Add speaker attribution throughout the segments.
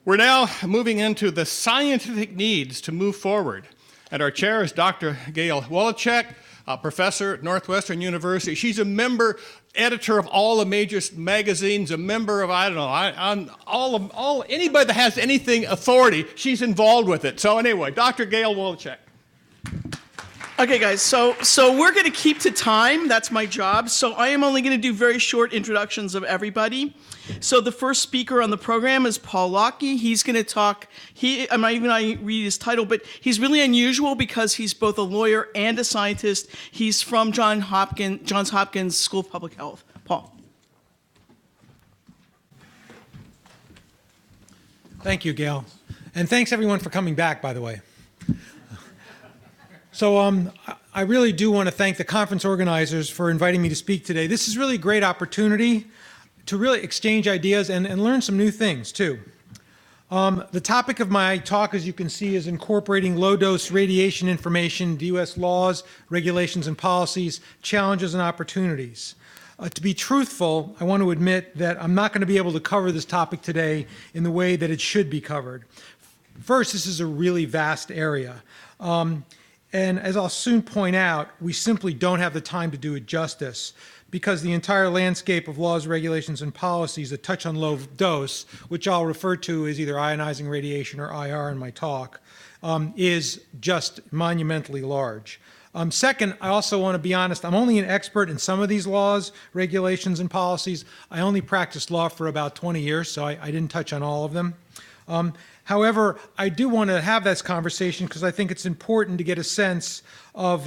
Speaker 1: We're now moving into the scientific needs to move forward. And our chair is Dr. Gail Wolochek, a professor at Northwestern University. She's a member, editor of all the major magazines, a member of, I don't know, anybody that has anything authority, she's involved with it. So anyway, Dr. Gail Wolochek.
Speaker 2: Okay, guys, so we're going to keep to time. That's my job. So I am only going to do very short introductions of everybody. So the first speaker on the program is Paul Lockey. He's going to talk, I'm not even going to read his title, but he's really unusual because he's both a lawyer and a scientist. He's from Johns Hopkins School of Public Health. Paul.
Speaker 3: Thank you, Gail. And thanks, everyone, for coming back, by the way. So I really do want to thank the conference organizers for inviting me to speak today. This is really a great opportunity to really exchange ideas and learn some new things, too. The topic of my talk, as you can see, is incorporating low-dose radiation information into U.S. laws, regulations, and policies, challenges, and opportunities. To be truthful, I want to admit that I'm not going to be able to cover this topic today in the way that it should be covered. First, this is a really vast area. And as I'll soon point out, we simply don't have the time to do it justice because the entire landscape of laws, regulations, and policies that touch on low dose, which I'll refer to as either ionizing radiation or IR in my talk, is just monumentally large. Second, I also want to be honest, I'm only an expert in some of these laws, regulations, and policies. I only practiced law for about 20 years, so I didn't touch on all of them. However, I do want to have this conversation because I think it's important to get a sense of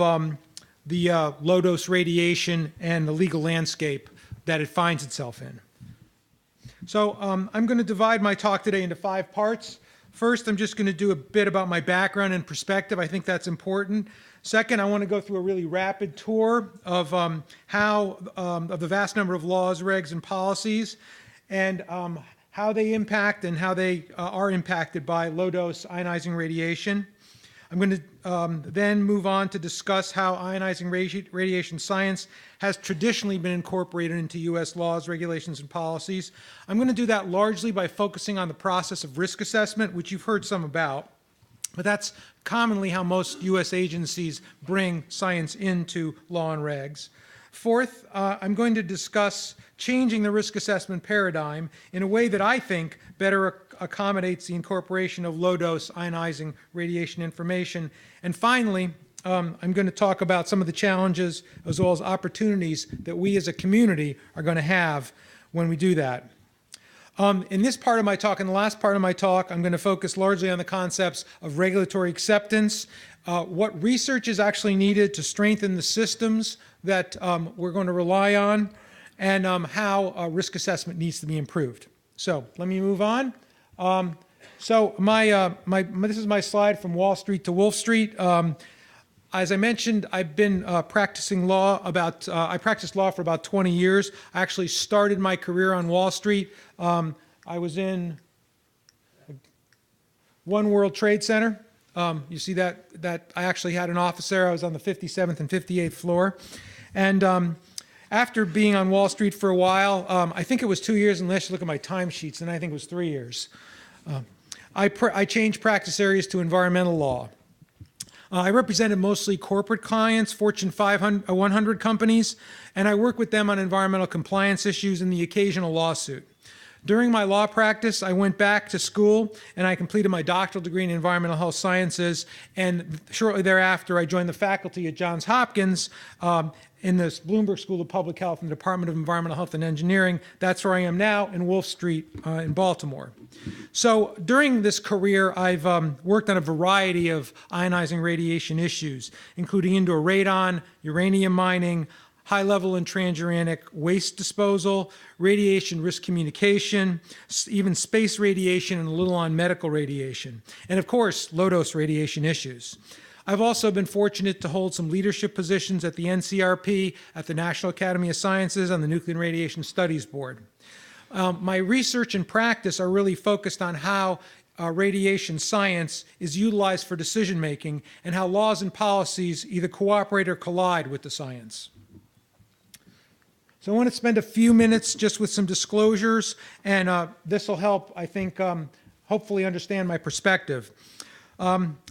Speaker 3: the low-dose radiation and the legal landscape that it finds itself in. So I'm going to divide my talk today into 5 parts. First, I'm just going to do a bit about my background and perspective. I think that's important. Second, I want to go through a really rapid tour of of the vast number of laws, regs, and policies, and how they impact and how they are impacted by low-dose ionizing radiation. I'm going to then move on to discuss how ionizing radiation science has traditionally been incorporated into U.S. laws, regulations, and policies. I'm going to do that largely by focusing on the process of risk assessment, which you've heard some about, but that's commonly how most U.S. agencies bring science into law and regs. Fourth, I'm going to discuss changing the risk assessment paradigm in a way that I think better accommodates the incorporation of low-dose ionizing radiation information. And finally, I'm going to talk about some of the challenges as well as opportunities that we as a community are going to have when we do that. In this part of my talk and the last part of my talk, I'm going to focus largely on the concepts of regulatory acceptance, what research is actually needed to strengthen the systems that we're going to rely on, and how risk assessment needs to be improved. So let me move on. So this is my slide from Wall Street to Wolf Street. As I mentioned, I've been practicing law I practiced law for about 20 years. I actually started my career on Wall Street. I was in One World Trade Center. You see that I actually had an office there. I was on the 57th and 58th floor. And after being on Wall Street for a while, I think it was 2 years, unless you look at my timesheets, and I think it was 3 years. I changed practice areas to environmental law. I represented mostly corporate clients, Fortune 100 companies, and I worked with them on environmental compliance issues and the occasional lawsuit. During my law practice, I went back to school and I completed my doctoral degree in environmental health sciences, and shortly thereafter I joined the faculty at Johns Hopkins in the Bloomberg School of Public Health in the Department of Environmental Health and Engineering. That's where I am now in Wolf Street in Baltimore. So during this career, I've worked on a variety of ionizing radiation issues, including indoor radon, uranium mining, high-level and transuranic waste disposal, radiation risk communication, even space radiation, and a little on medical radiation, and of course, low-dose radiation issues. I've also been fortunate to hold some leadership positions at the NCRP, at the National Academy of Sciences, on the Nuclear and Radiation Studies Board. My research and practice are really focused on how radiation science is utilized for decision-making and how laws and policies either cooperate or collide with the science. So I want to spend a few minutes just with some disclosures, and this will help, I think, hopefully understand my perspective.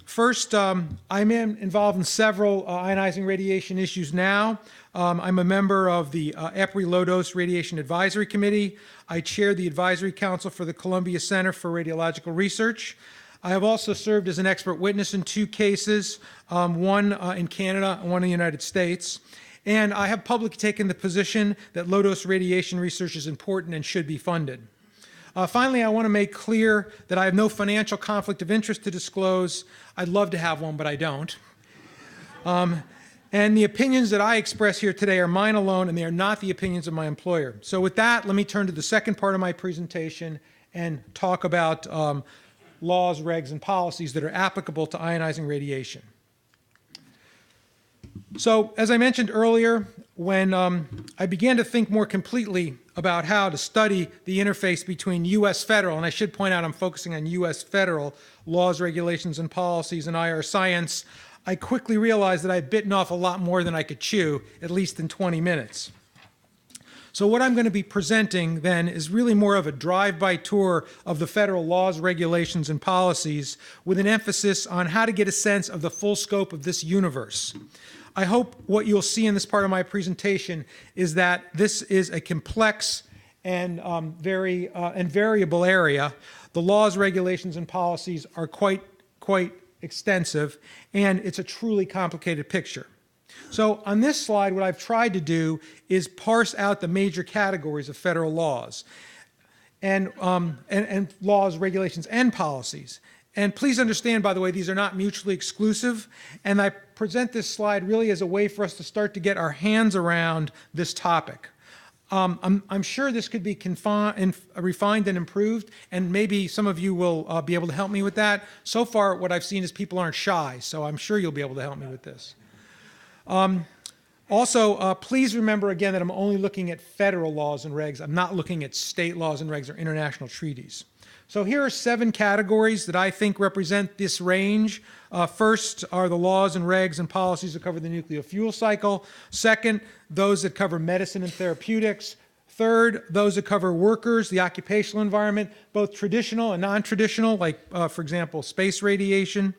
Speaker 3: First, I'm involved in several ionizing radiation issues now. I'm a member of the EPRI Low Dose Radiation Advisory Committee. I chair the Advisory Council for the Columbia Center for Radiological Research. I have also served as an expert witness in 2 cases, one in Canada and one in the United States. And I have publicly taken the position that low-dose radiation research is important and should be funded. Finally, I want to make clear that I have no financial conflict of interest to disclose. I'd love to have one, but I don't. And the opinions that I express here today are mine alone, and they are not the opinions of my employer. So with that, let me turn to the second part of my presentation and talk about laws, regs, and policies that are applicable to ionizing radiation. So, as I mentioned earlier, when I began to think more completely about how to study the interface between U.S. federal, and I should point out I'm focusing on U.S. federal laws, regulations, and policies and IR science, I quickly realized that I'd bitten off a lot more than I could chew, at least in 20 minutes. So what I'm going to be presenting then is really more of a drive-by tour of the federal laws, regulations, and policies with an emphasis on how to get a sense of the full scope of this universe. I hope what you'll see in this part of my presentation is that this is a complex and very variable area. The laws, regulations, and policies are quite extensive, and it's a truly complicated picture. So on this slide, what I've tried to do is parse out the major categories of federal laws and laws, regulations, and policies. And please understand, by the way, these are not mutually exclusive, and I present this slide really as a way for us to start to get our hands around this topic. I'm sure this could be refined and improved, and maybe some of you will be able to help me with that. So far, what I've seen is people aren't shy, so I'm sure you'll be able to help me with this. Also, please remember again that I'm only looking at federal laws and regs. I'm not looking at state laws and regs or international treaties. So here are 7 categories that I think represent this range. First are the laws and regs and policies that cover the nuclear fuel cycle. Second, those that cover medicine and therapeutics. Third, those that cover workers, the occupational environment, both traditional and non-traditional, like, for example, space radiation.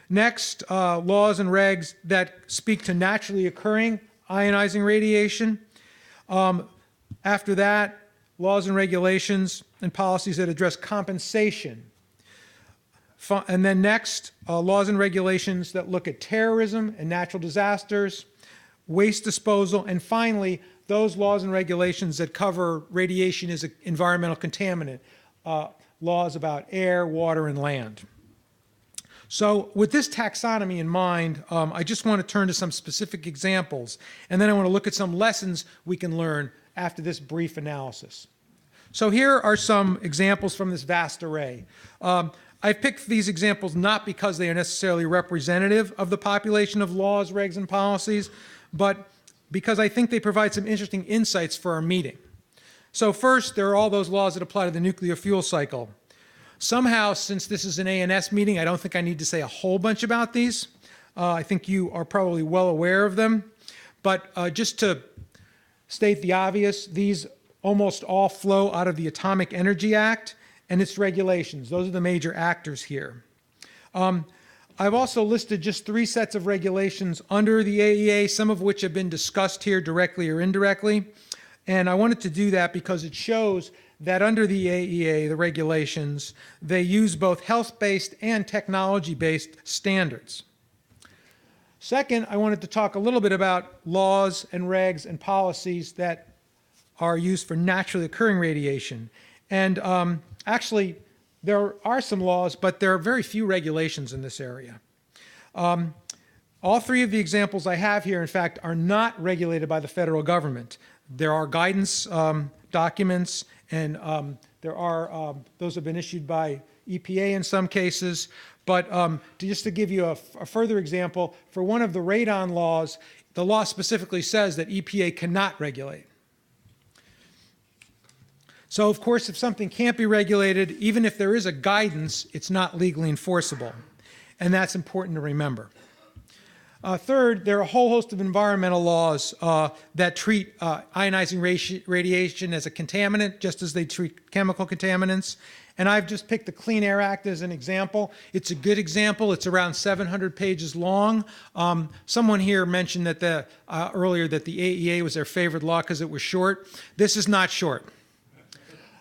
Speaker 3: Next, laws and regs that speak to naturally occurring ionizing radiation. After that, laws and regulations and policies that address compensation. And then next, laws and regulations that look at terrorism and natural disasters, waste disposal, and finally, those laws and regulations that cover radiation as an environmental contaminant, laws about air, water, and land. So with this taxonomy in mind, I just want to turn to some specific examples, and then I want to look at some lessons we can learn after this brief analysis. So here are some examples from this vast array. I've picked these examples not because they are necessarily representative of the population of laws, regs, and policies, but because I think they provide some interesting insights for our meeting. So first, there are all those laws that apply to the nuclear fuel cycle. Somehow, since this is an A&S meeting, I don't think I need to say a whole bunch about these. I think you are probably well aware of them. But just to state the obvious, these almost all flow out of the Atomic Energy Act and its regulations. Those are the major actors here. I've also listed just 3 sets of regulations under the AEA, some of which have been discussed here directly or indirectly. And I wanted to do that because it shows that under the AEA, the regulations, they use both health-based and technology-based standards. Second, I wanted to talk a little bit about laws and regs and policies that are used for naturally occurring radiation. And actually, there are some laws, but there are very few regulations in this area. All 3 of the examples I have here, in fact, are not regulated by the federal government. There are guidance documents, and those have been issued by EPA in some cases. But just to give you a further example, for one of the radon laws, the law specifically says that EPA cannot regulate. So, of course, if something can't be regulated, even if there is a guidance, it's not legally enforceable. And that's important to remember. Third, there are a whole host of environmental laws that treat ionizing radiation as a contaminant, just as they treat chemical contaminants. And I've just picked the Clean Air Act as an example. It's a good example. It's around 700 pages long. Someone here mentioned that earlier that the AEA was their favorite law because it was short. This is not short.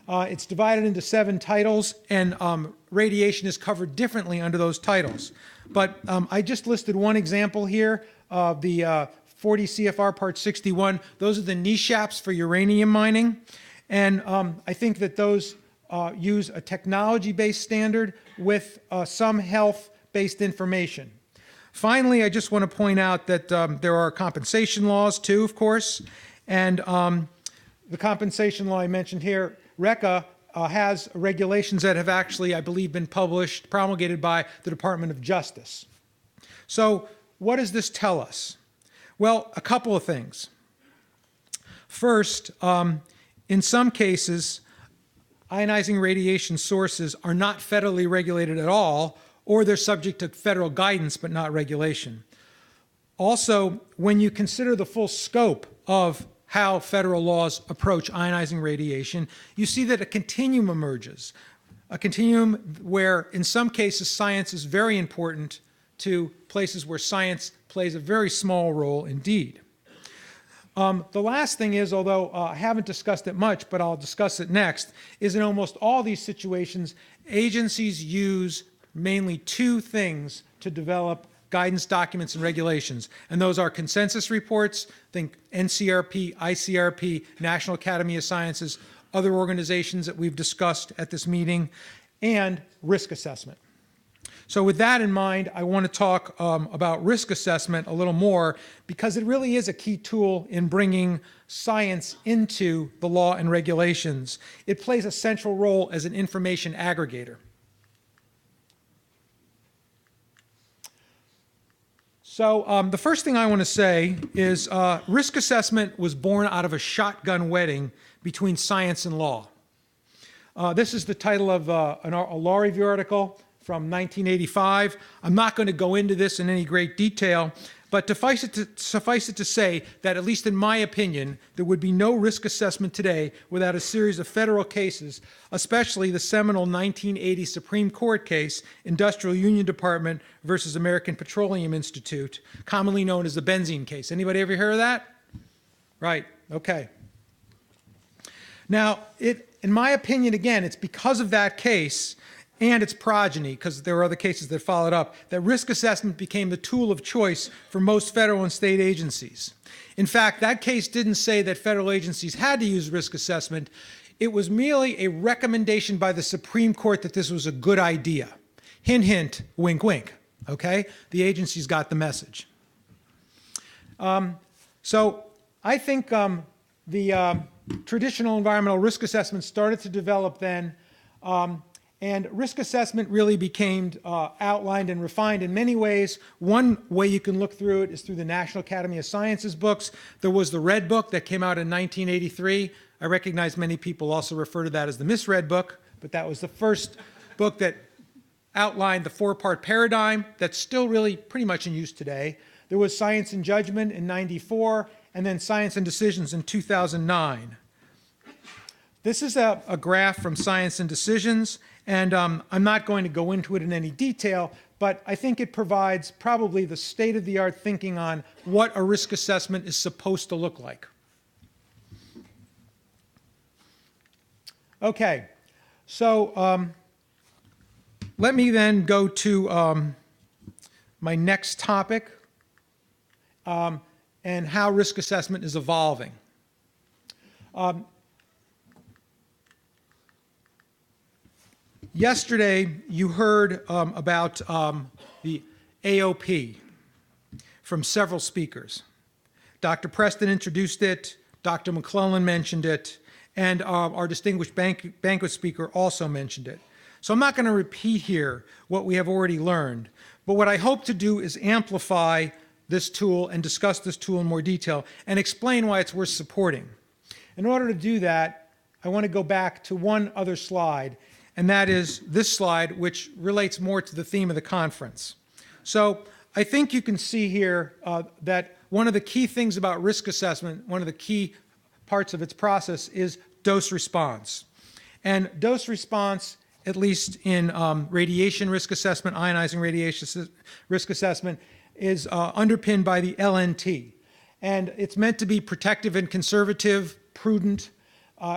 Speaker 3: It's divided into 7 titles, and radiation is covered differently under those titles. But I just listed one example here, the 40 CFR Part 61. Those are the NESHAPs for uranium mining. And I think that those use a technology-based standard with some health-based information. Finally, I just want to point out that there are compensation laws too, of course. And the compensation law I mentioned here, RECA, has regulations that have actually, I believe, been promulgated by the Department of Justice. So what does this tell us? Well, a couple of things. First, in some cases, ionizing radiation sources are not federally regulated at all, or they're subject to federal guidance but not regulation. Also, when you consider the full scope of how federal laws approach ionizing radiation, you see that a continuum emerges. A continuum where, in some cases, science is very important to places where science plays a very small role indeed. The last thing is, although I haven't discussed it much, but I'll discuss it next, is in almost all these situations, agencies use mainly 2 things to develop guidance documents and regulations, and those are consensus reports, think NCRP, ICRP, National Academy of Sciences, other organizations that we've discussed at this meeting, and risk assessment. So with that in mind, I want to talk about risk assessment a little more because it really is a key tool in bringing science into the law and regulations. It plays a central role as an information aggregator. So the first thing I want to say is risk assessment was born out of a shotgun wedding between science and law. This is the title of a law review article from 1985. I'm not going to go into this in any great detail, but suffice it to say that, at least in my opinion, there would be no risk assessment today without a series of federal cases, especially the seminal 1980 Supreme Court case, Industrial Union Department versus American Petroleum Institute, commonly known as the benzene case. Anybody ever heard of that? Right, okay. Now, in my opinion, again, it's because of that case and its progeny, because there were other cases that followed up, that risk assessment became the tool of choice for most federal and state agencies. In fact, that case didn't say that federal agencies had to use risk assessment. It was merely a recommendation by the Supreme Court that this was a good idea. Hint, hint, wink, wink, okay? The agencies got the message. So I think the traditional environmental risk assessment started to develop then, and risk assessment really became outlined and refined in many ways. One way you can look through it is through the National Academy of Sciences books. There was the Red Book that came out in 1983. I recognize many people also refer to that as the Misread Book, but that was the first book that outlined the 4-part paradigm that's still really pretty much in use today. There was Science and Judgment in 94, and then Science and Decisions in 2009. This is a graph from Science and Decisions, and I'm not going to go into it in any detail, but I think it provides probably the state-of-the-art thinking on what a risk assessment is supposed to look like. Okay, so let me then go to my next topic and how risk assessment is evolving. Yesterday, you heard about the AOP from several speakers. Dr. Preston introduced it, Dr. McClellan mentioned it, and our distinguished banquet speaker also mentioned it. So I'm not going to repeat here what we have already learned, but what I hope to do is amplify this tool and discuss this tool in more detail and explain why it's worth supporting. In order to do that, I want to go back to one other slide, and that is this slide, which relates more to the theme of the conference. So I think you can see here that one of the key things about risk assessment, one of the key parts of its process is dose response. And dose response, at least in radiation risk assessment, ionizing radiation risk assessment, is underpinned by the LNT. And it's meant to be protective and conservative, prudent.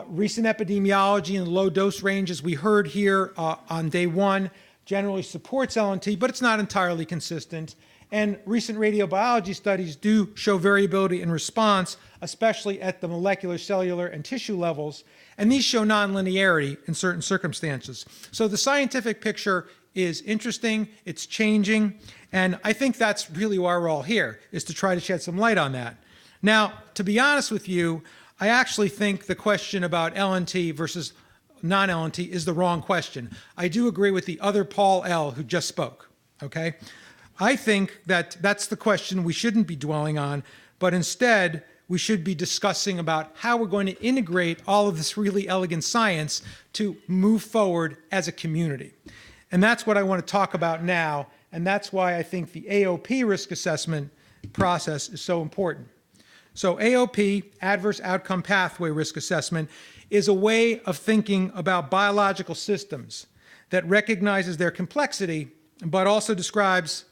Speaker 3: Recent epidemiology in the low dose range, as we heard here on day one, generally supports LNT, but it's not entirely consistent. And recent radiobiology studies do show variability in response, especially at the molecular, cellular, and tissue levels. And these show nonlinearity in certain circumstances. So the scientific picture is interesting, it's changing, and I think that's really why we're all here, is to try to shed some light on that. Now, to be honest with you, I actually think the question about LNT versus non-LNT is the wrong question. I do agree with the other Paul L. who just spoke, okay? I think that that's the question we shouldn't be dwelling on, but instead we should be discussing about how we're going to integrate all of this really elegant science to move forward as a community. And that's what I want to talk about now, and that's why I think the AOP risk assessment process is so important. So AOP, Adverse Outcome Pathway Risk Assessment, is a way of thinking about biological systems that recognizes their complexity, but also describes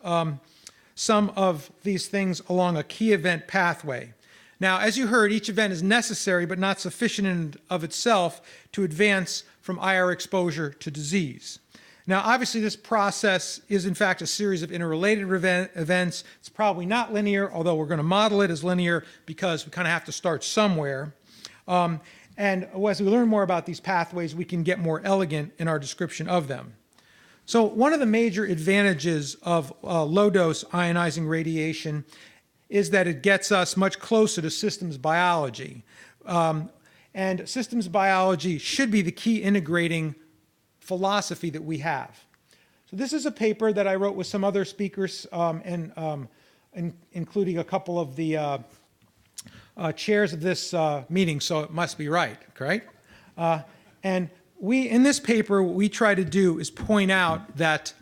Speaker 3: some of these things along a key event pathway. Now, as you heard, each event is necessary but not sufficient in and of itself to advance from IR exposure to disease. Now, obviously, this process is, in fact, a series of interrelated events. It's probably not linear, although we're going to model it as linear because we kind of have to start somewhere. And as we learn more about these pathways, we can get more elegant in our description of them. So one of the major advantages of low-dose ionizing radiation is that it gets us much closer to systems biology. And systems biology should be the key integrating philosophy that we have. So this is a paper that I wrote with some other speakers, including a couple of the chairs of this meeting, so it must be right? And in this paper, what we try to do is point out that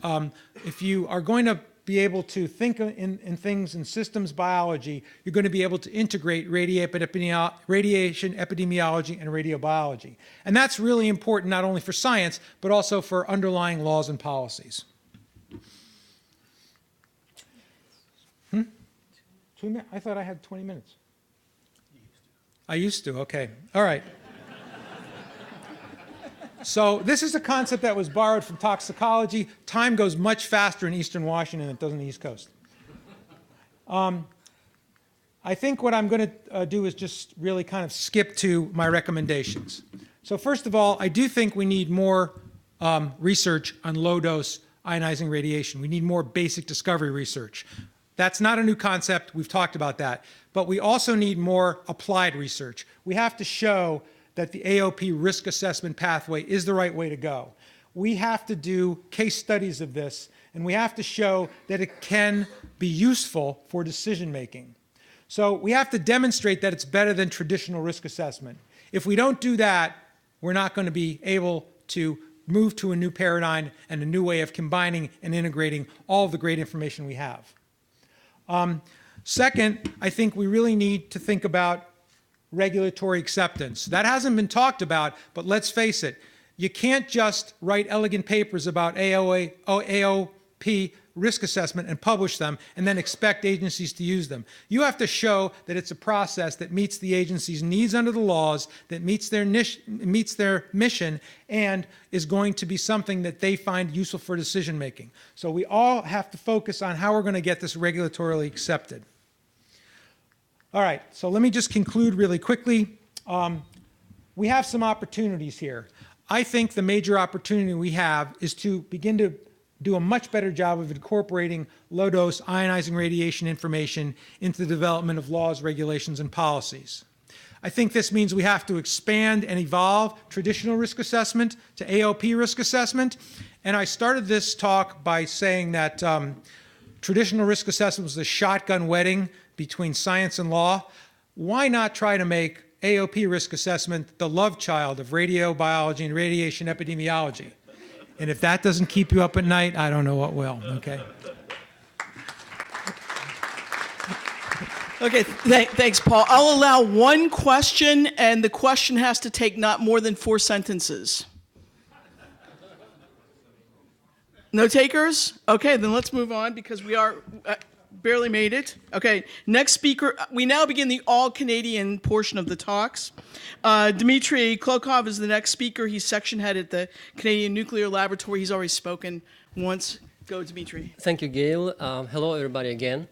Speaker 3: if you are going to be able to think in things in systems biology, you're going to be able to integrate radiation epidemiology and radiobiology. And that's really important not only for science, but also for underlying laws and policies. 2 minutes? I thought I had 20 minutes. I used to, okay. All right. So this is a concept that was borrowed from toxicology. Time goes much faster in Eastern Washington than it does on the East Coast. I think what I'm going to do is just really kind of skip to my recommendations. So first of all, I do think we need more research on low-dose ionizing radiation. We need more basic discovery research. That's not a new concept. We've talked about that. But we also need more applied research. We have to show that the AOP risk assessment pathway is the right way to go. We have to do case studies of this, and we have to show that it can be useful for decision making. So we have to demonstrate that it's better than traditional risk assessment. If we don't do that, we're not going to be able to move to a new paradigm and a new way of combining and integrating all of the great information we have. Second, I think we really need to think about regulatory acceptance. That hasn't been talked about, but let's face it, you can't just write elegant papers about AOP risk assessment and publish them and then expect agencies to use them. You have to show that it's a process that meets the agency's needs under the laws, that meets their mission, and is going to be something that they find useful for decision making. So we all have to focus on how we're going to get this regulatorily accepted. All right, so let me just conclude really quickly. We have some opportunities here. I think the major opportunity we have is to begin to do a much better job of incorporating low-dose ionizing radiation information into the development of laws, regulations, and policies. I think this means we have to expand and evolve traditional risk assessment to AOP risk assessment. And I started this talk by saying that traditional risk assessment was a shotgun wedding between science and law. Why not try to make AOP risk assessment the love child of radiobiology and radiation epidemiology? And if that doesn't keep you up at night, I don't know what will, okay?
Speaker 2: Okay, thanks, Paul. I'll allow one question, and the question has to take not more than 4 sentences. No takers? Okay, then let's move on because we are barely made it. Okay, next speaker. We now begin the all-Canadian portion of the talks. Dmitry Klokov is the next speaker. He's section head at the Canadian Nuclear Laboratory. He's already spoken once. Go, Dmitry.
Speaker 4: Thank you, Gail. Hello, everybody, again.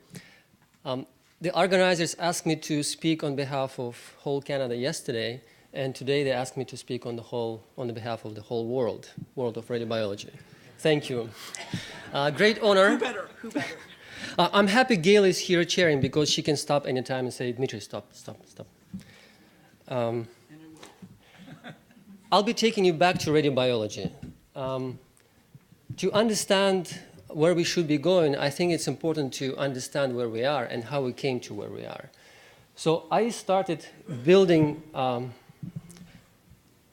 Speaker 4: The organizers asked me to speak on behalf of whole Canada yesterday, and today they asked me to speak on the behalf of the whole world of radiobiology. Thank you. Great honor.
Speaker 2: Who better? Who better?
Speaker 4: I'm happy Gail is here chairing because she can stop anytime and say, Dmitry, stop. I'll be taking you back to radiobiology. To understand where we should be going, I think it's important to understand where we are and how we came to where we are. So I started building,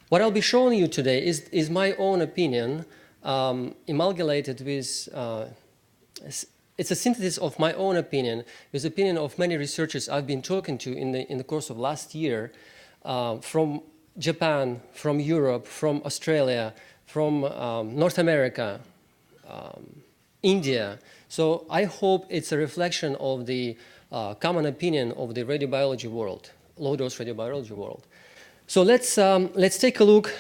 Speaker 4: what I'll be showing you today is my own opinion, amalgamated with, it's a synthesis of my own opinion, with the opinion of many researchers I've been talking to in the course of last year, from Japan, from Europe, from Australia, from North America, India. So I hope it's a reflection of the common opinion of the radiobiology world, low-dose radiobiology world. So let's take a look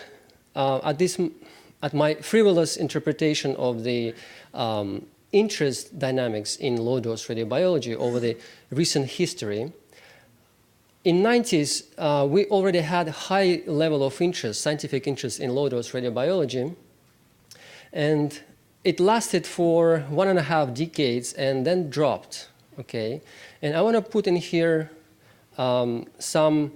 Speaker 4: at my frivolous interpretation of the interest dynamics in low-dose radiobiology over the recent history. In the 90s, we already had a high level of interest, scientific interest in low-dose radiobiology, and it lasted for 1.5 decades and then dropped, okay? And I want to put in here some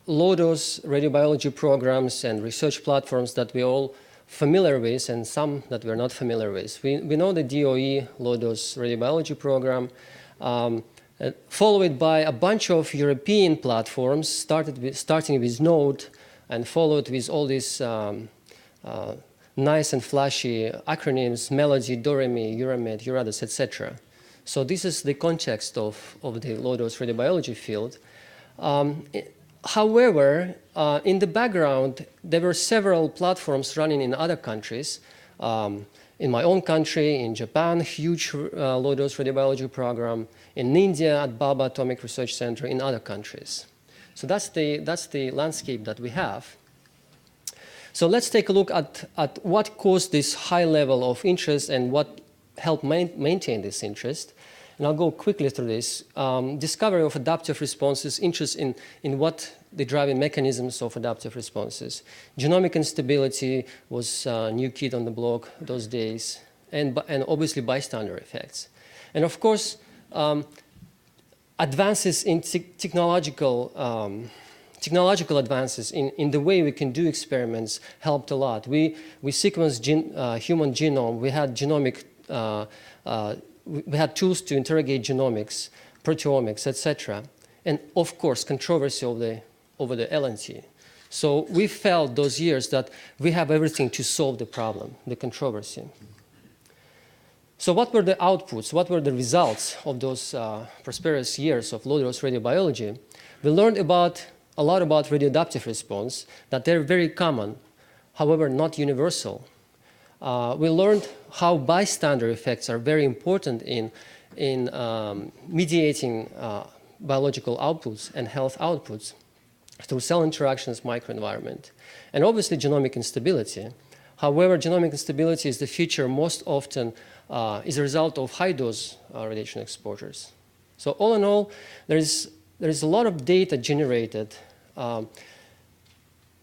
Speaker 4: low-dose radiobiology programs and research platforms that we're all familiar with and some that we're not familiar with. We know the DOE low-dose radiobiology program, followed by a bunch of European platforms, starting with NODE and followed with all these nice and flashy acronyms, Melody, Doremi, Euramed, Euradus, etc. So this is the context of the low-dose radiobiology field. However, in the background, there were several platforms running in other countries. In my own country, in Japan, huge low-dose radiobiology program. In India, at Baba Atomic Research Center, in other countries. So that's the landscape that we have. So let's take a look at what caused this high level of interest and what helped maintain this interest. And I'll go quickly through this. Discovery of adaptive responses, interest in what the driving mechanisms of adaptive responses. Genomic instability was a new kid on the block those days, and obviously bystander effects. And of course, advances in technological advances in the way we can do experiments helped a lot. We sequenced human genome. We had genomic, we had tools to interrogate genomics, proteomics, etc. And of course, controversy over the LNT. So we felt those years that we have everything to solve the problem, the controversy. So what were the outputs? What were the results of those prosperous years of low-dose radiobiology? We learned a lot about radioadaptive response, that they're very common, however, not universal. We learned how bystander effects are very important in mediating biological outputs and health outputs through cell interactions, microenvironment, and obviously genomic instability. However, genomic instability is the feature most often is a result of high-dose radiation exposures. So all in all, there is a lot of data generated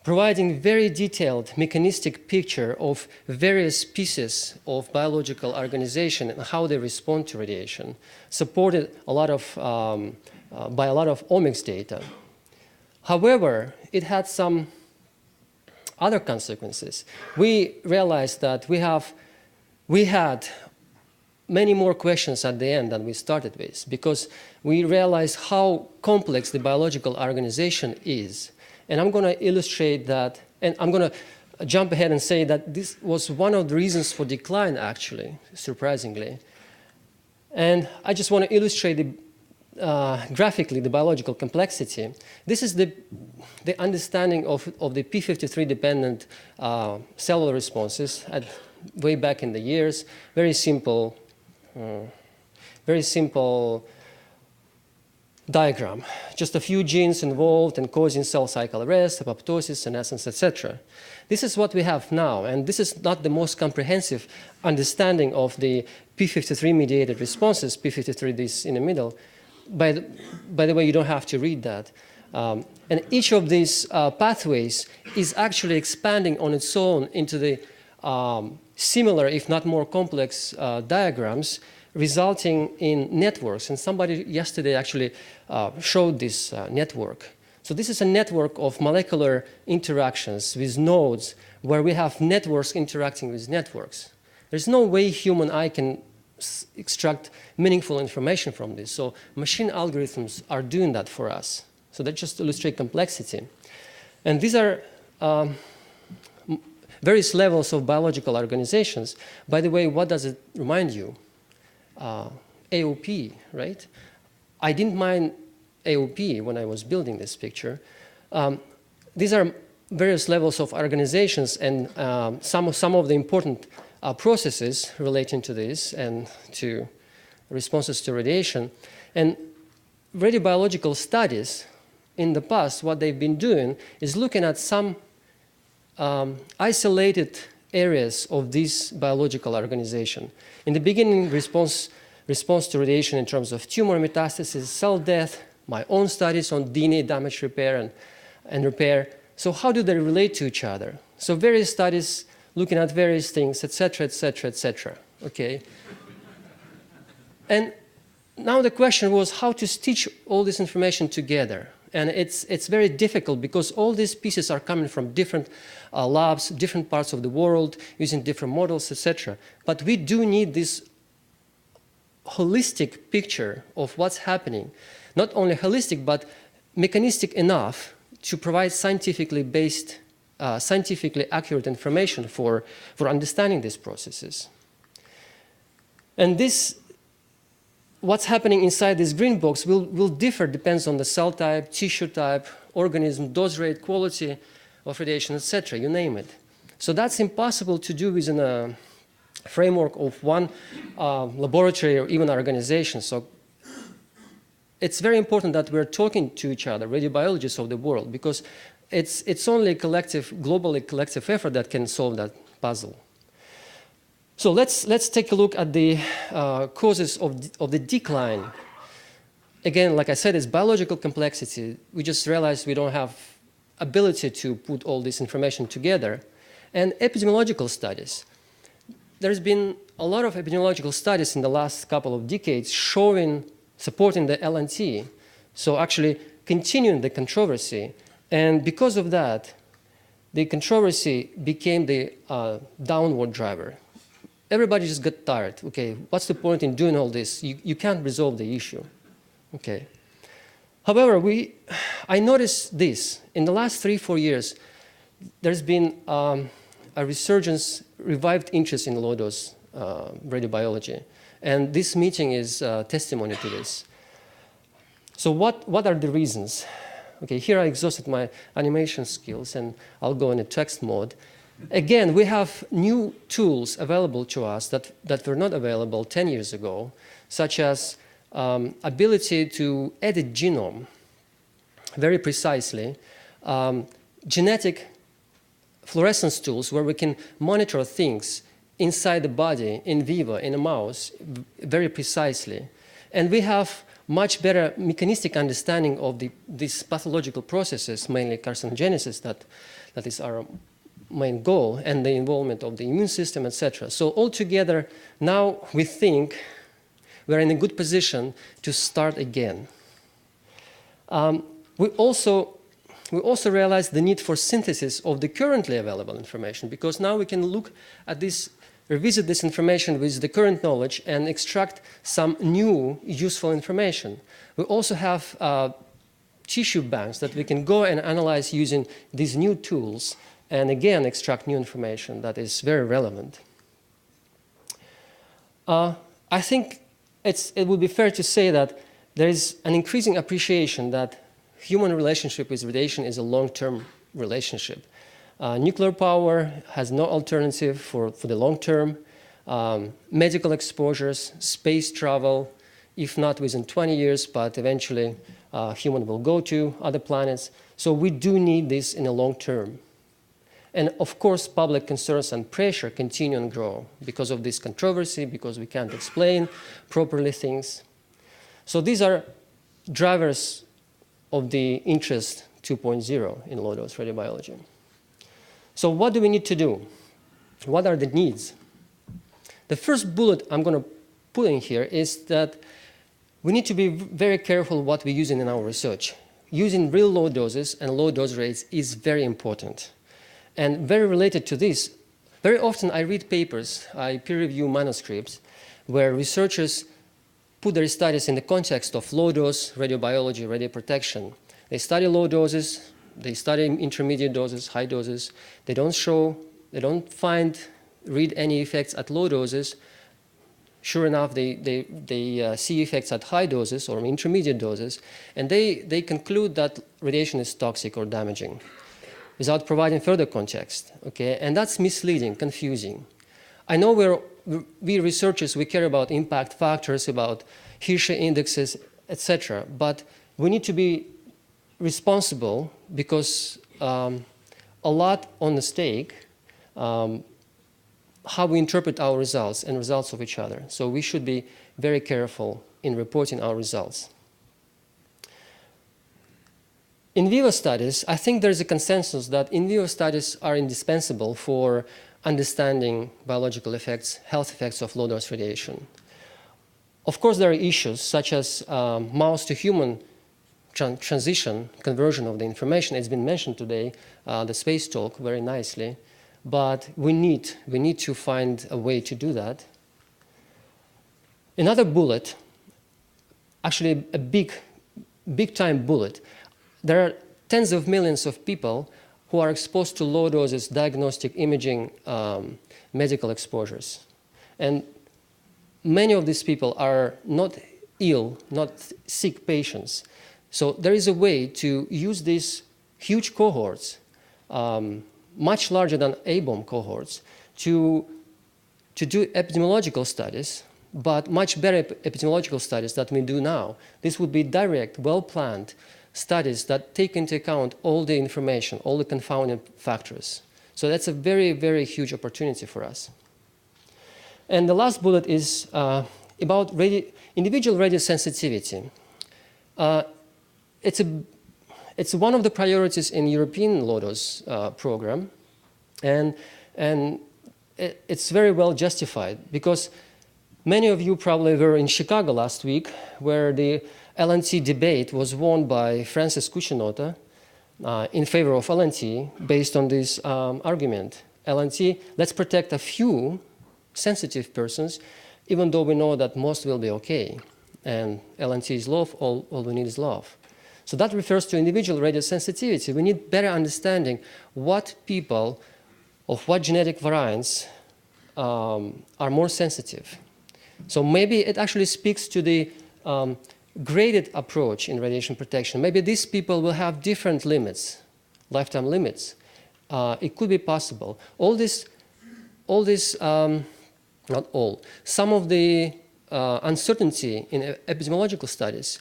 Speaker 4: providing very detailed mechanistic picture of various pieces of biological organization and how they respond to radiation, supported a lot of, by a lot of omics data. However, it had some other consequences. We realized that we had many more questions at the end than we started with, because we realized how complex the biological organization is. And I'm going to illustrate that, and I'm going to jump ahead and say that this was one of the reasons for decline, actually, surprisingly. And I just want to illustrate graphically the biological complexity, this is the understanding of the p53-dependent cellular responses way back in the years. Very simple diagram. Just a few genes involved and causing cell cycle arrest, apoptosis, senescence, etc. This is what we have now, and this is not the most comprehensive understanding of the p53-mediated responses. P53 is in the middle. By the way, you don't have to read that. And each of these pathways is actually expanding on its own into the similar, if not more complex diagrams, resulting in networks. And somebody yesterday actually showed this network. So this is a network of molecular interactions with nodes where we have networks interacting with networks. There's no way human eye can extract meaningful information from this. So machine algorithms are doing that for us. So that just illustrates complexity. And these are various levels of biological organizations. By the way, what does it remind you? AOP, right? I didn't mind AOP when I was building this picture. These are various levels of organizations and some of the important processes relating to this and to responses to radiation. And radiobiological studies in the past, what they've been doing is looking at some isolated areas of this biological organization. In the beginning, response to radiation in terms of tumor metastasis, cell death, my own studies on DNA damage repair and repair. So how do they relate to each other? So various studies looking at various things, et cetera, et cetera, et cetera. Okay. And now the question was how to stitch all this information together. And it's very difficult because all these pieces are coming from different labs, different parts of the world, using different models, etc. But we do need this holistic picture of what's happening. Not only holistic, but mechanistic enough to provide scientifically based, scientifically accurate information for understanding these processes. And this, what's happening inside this green box will differ, depends on the cell type, tissue type, organism, dose rate, quality of radiation, etc., you name it. So that's impossible to do within a framework of one laboratory or even organization. So it's very important that we're talking to each other, radiobiologists of the world, because it's only a collective, globally collective effort that can solve that puzzle. So let's take a look at the causes of the decline. Again, like I said, it's biological complexity. We just realized we don't have ability to put all this information together. And epidemiological studies. There's been a lot of epidemiological studies in the last couple of decades supporting the LNT, so actually continuing the controversy. And because of that, the controversy became the downward driver. Everybody just got tired. Okay, what's the point in doing all this? You can't resolve the issue. Okay. However, I noticed this. In the last 3-4 years, there's been a resurgence, revived interest in low-dose radiobiology. And this meeting is testimony to this. So what are the reasons? Okay, here I exhausted my animation skills, and I'll go into text mode. Again, we have new tools available to us that were not available 10 years ago, such as ability to edit genome very precisely, genetic fluorescence tools where we can monitor things inside the body, in vivo, in a mouse, very precisely. And we have much better mechanistic understanding of these pathological processes, mainly carcinogenesis, that is our main goal, and the involvement of the immune system, etc. So altogether, now we think we're in a good position to start again. We also realize the need for synthesis of the currently available information, because now we can look at this, revisit this information with the current knowledge and extract some new useful information. We also have tissue banks that we can go and analyze using these new tools and again extract new information that is very relevant. I think it would be fair to say that there is an increasing appreciation that human relationship with radiation is a long-term relationship. Nuclear power has no alternative for the long term. Medical exposures, space travel, if not within 20 years, but eventually human will go to other planets. So we do need this in the long term. And of course, public concerns and pressure continue and grow because of this controversy, because we can't explain properly things. So these are drivers of the interest 2.0 in low-dose radiobiology. So what do we need to do? What are the needs? The first bullet I'm going to put in here is that we need to be very careful what we're using in our research. Using real low doses and low dose rates is very important. And very related to this, very often I read papers, I peer review manuscripts, where researchers put their studies in the context of low dose radiobiology, radioprotection. They study low doses, they study intermediate doses, high doses. They don't read any effects at low doses. Sure enough, they see effects at high doses or intermediate doses, and they conclude that radiation is toxic or damaging without providing further context, okay? And that's misleading, confusing. I know we researchers, we care about impact factors, about Hirsch indexes, etc., but we need to be responsible because a lot on the stake how we interpret our results and results of each other. So we should be very careful in reporting our results. In vivo studies, I think there's a consensus that in vivo studies are indispensable for understanding biological effects, health effects of low-dose radiation. Of course, there are issues such as mouse to human transition, conversion of the information. It's been mentioned today, the space talk, very nicely. But we need to find a way to do that. Another bullet, actually a big time bullet. There are tens of millions of people who are exposed to low doses diagnostic imaging medical exposures. And many of these people are not ill, not sick patients. So there is a way to use these huge cohorts, much larger than A-bomb cohorts, to do epidemiological studies, but much better epidemiological studies that we do now. This would be direct, well-planned studies that take into account all the information, all the confounding factors. So that's a very, very huge opportunity for us. And the last bullet is about individual radiosensitivity. It's one of the priorities in European low-dose program, and it's very well justified because many of you probably were in Chicago last week, where the LNT debate was won by Francis Cucinotta in favor of LNT based on this argument. LNT, let's protect a few sensitive persons, even though we know that most will be okay. And LNT is love, all we need is love. So that refers to individual radiosensitivity. We need better understanding what people of what genetic variants are more sensitive. So maybe it actually speaks to the graded approach in radiation protection. Maybe these people will have different limits, lifetime limits. It could be possible. Not all, some of the uncertainty in epidemiological studies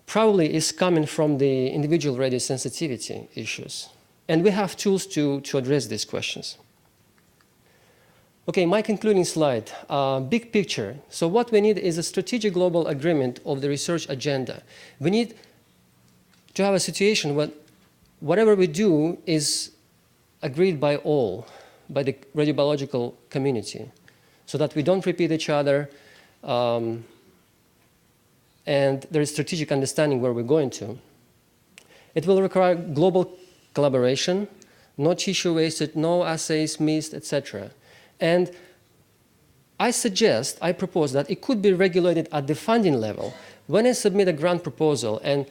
Speaker 4: probably is coming from the individual radiosensitivity issues. And we have tools to address these questions. Okay, my concluding slide, big picture. So what we need is a strategic global agreement of the research agenda. We need to have a situation where whatever we do is agreed by all, by the radiobiological community, so that we don't repeat each other, and there is strategic understanding where we're going to. It will require global collaboration, no tissue wasted, no assays missed, etc. And I propose that it could be regulated at the funding level. When I submit a grant proposal and